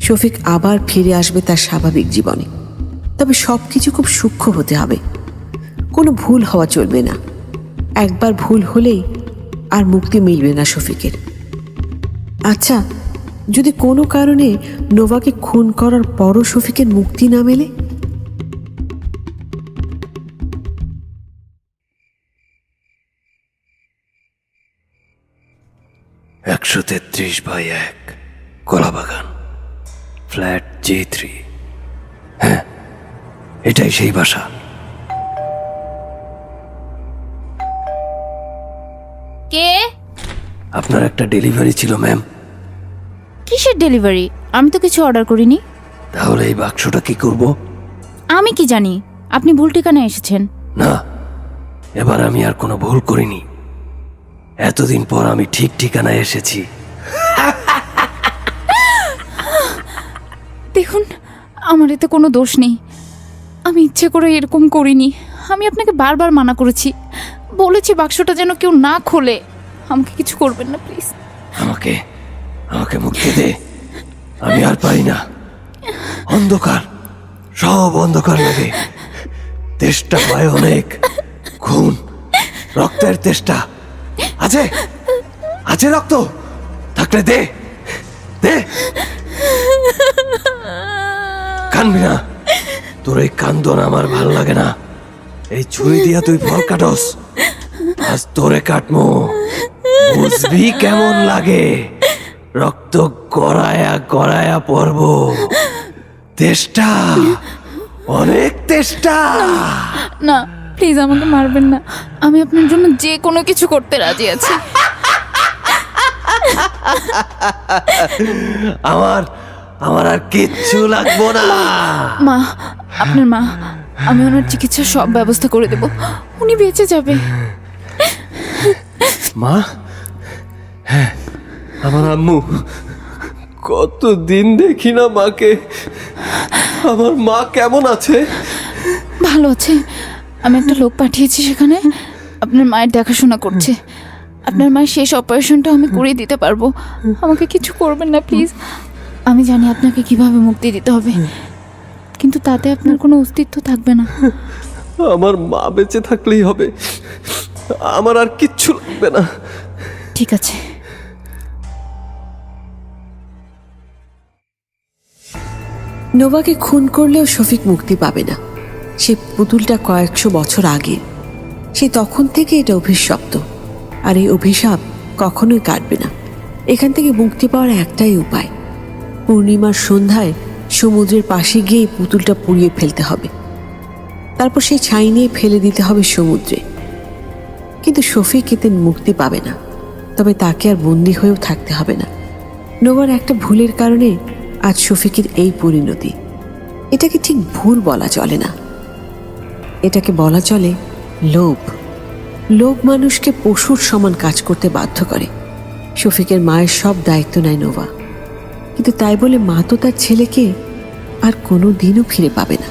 শফিক আবার ফিরে আসবে তার স্বাভাবিক জীবনে। তবে সবকিছু খুব সূক্ষ্ম হতে হবে, কোনো ভুল হওয়া চলবে না। একবার ভুল হলেই আর মুক্তি মিলবে না শফিকের। আচ্ছা, যদি কোনো কারণে নোভাকে খুন করার পরও শফিকের মুক্তি না মেলে? (133/1) কলাবাগান, ফ্ল্যাট J3। হ্যাঁ, এটাই সেই বাসা। কে? আপনার একটা ডেলিভারি ছিল ম্যাম। কিসের ডেলিভারি? আমি তো কিছু অর্ডার করিনি। তাহলে এই বাক্সটা কি করব? আমি কি জানি, আপনি ভুল ঠিকানায় এসেছেন। না, এবার আমি আর কোনো ভুল করিনি। এতদিন পর আমি ঠিক ঠিকানায় এসেছি। দেখুন, আমার এতে কোনো দোষ নেই। আমি ইচ্ছে করে এরকম করিনি। আমি আপনাকে বারবার মানা করেছি, বলেছি বাক্সটা যেন কেউ না খোলে। আমাকে কিছু করবেন না প্লিজ। আমাকে মুক্তি দে, আমি আর পারি না। অন্ধকার, সব অন্ধকার লাগে। তেষ্টা পায় অনেক, খুন, রক্তের তেষ্টা। আছে রক্ত থাকলে দে দে। কানবি না, তোর এই কান্দন আমার ভাল লাগে না। এই ছুরি দিয়া তুই ফল কাটস, আজ তোরে কাটমো, বুঝবি কেমন লাগে। রক্ত গড়ায়া পড়ব। তেষ্টা, অনেক তেষ্টা। না প্লিজ, আমাকে মারবেন না। আমি আপনার জন্য যে কোনো কিছু করতে রাজি আছি। আমার আর কিচ্ছু লাগবো না। মা, আপনার মা, আমি ওনার চিকিৎসার সব ব্যবস্থা করে দেব, উনি বেঁচে যাবে। মা? হ্যাঁ, আমার আম্মু। কতদিন দেখি না মাকে। আমার মা কেমন আছে? ভালো আছে। আমি একটা লোক পাঠিয়েছি সেখানে, আপনার মায়ের দেখাশোনা করছে। আপনার মায়ের শেষ অপারেশনটা আমি করে দিতে পারবো। আমাকে কিছু করবেন না প্লিজ। আমি জানি আপনাকে কিভাবে মুক্তি দিতে হবে, কিন্তু তাতে আপনার কোনো অস্তিত্ব থাকবে না। আমার মা বেঁচে থাকলেই হবে, আমার আর কিচ্ছু লাগবে না। ঠিক আছে। নোভাকে খুন করলেও শফিক মুক্তি পাবে না। সে পুতুলটা কয়েকশো বছর আগে, সে তখন থেকে এটা অভিশপ্ত, আর এই অভিশাপ কখনোই কাটবে না। এখান থেকে মুক্তি পাওয়ার একটাই উপায়, পূর্ণিমার সন্ধ্যায় সমুদ্রের পাশে গিয়ে পুতুলটা পুড়িয়ে ফেলতে হবে, তারপর সেই ছাই নিয়ে ফেলে দিতে হবে সমুদ্রে। কিন্তু শফিক এতে মুক্তি পাবে না, তবে তাকে আর বন্দী হয়েও থাকতে হবে না। নোভার একটা ভুলের কারণে আজ শফিকের এই পরিণতি। এটাকে ঠিক ভুল বলা চলে না, এটাকে বলা চলে লোভ। লোভ মানুষকে পশুর সমান কাজ করতে বাধ্য করে। শফিকের মায়ের সব দায়িত্ব নেয় নোভা, কিন্তু তাই বলে মা তো তার ছেলেকে আর কোনো দিনও ফিরে পাবে না।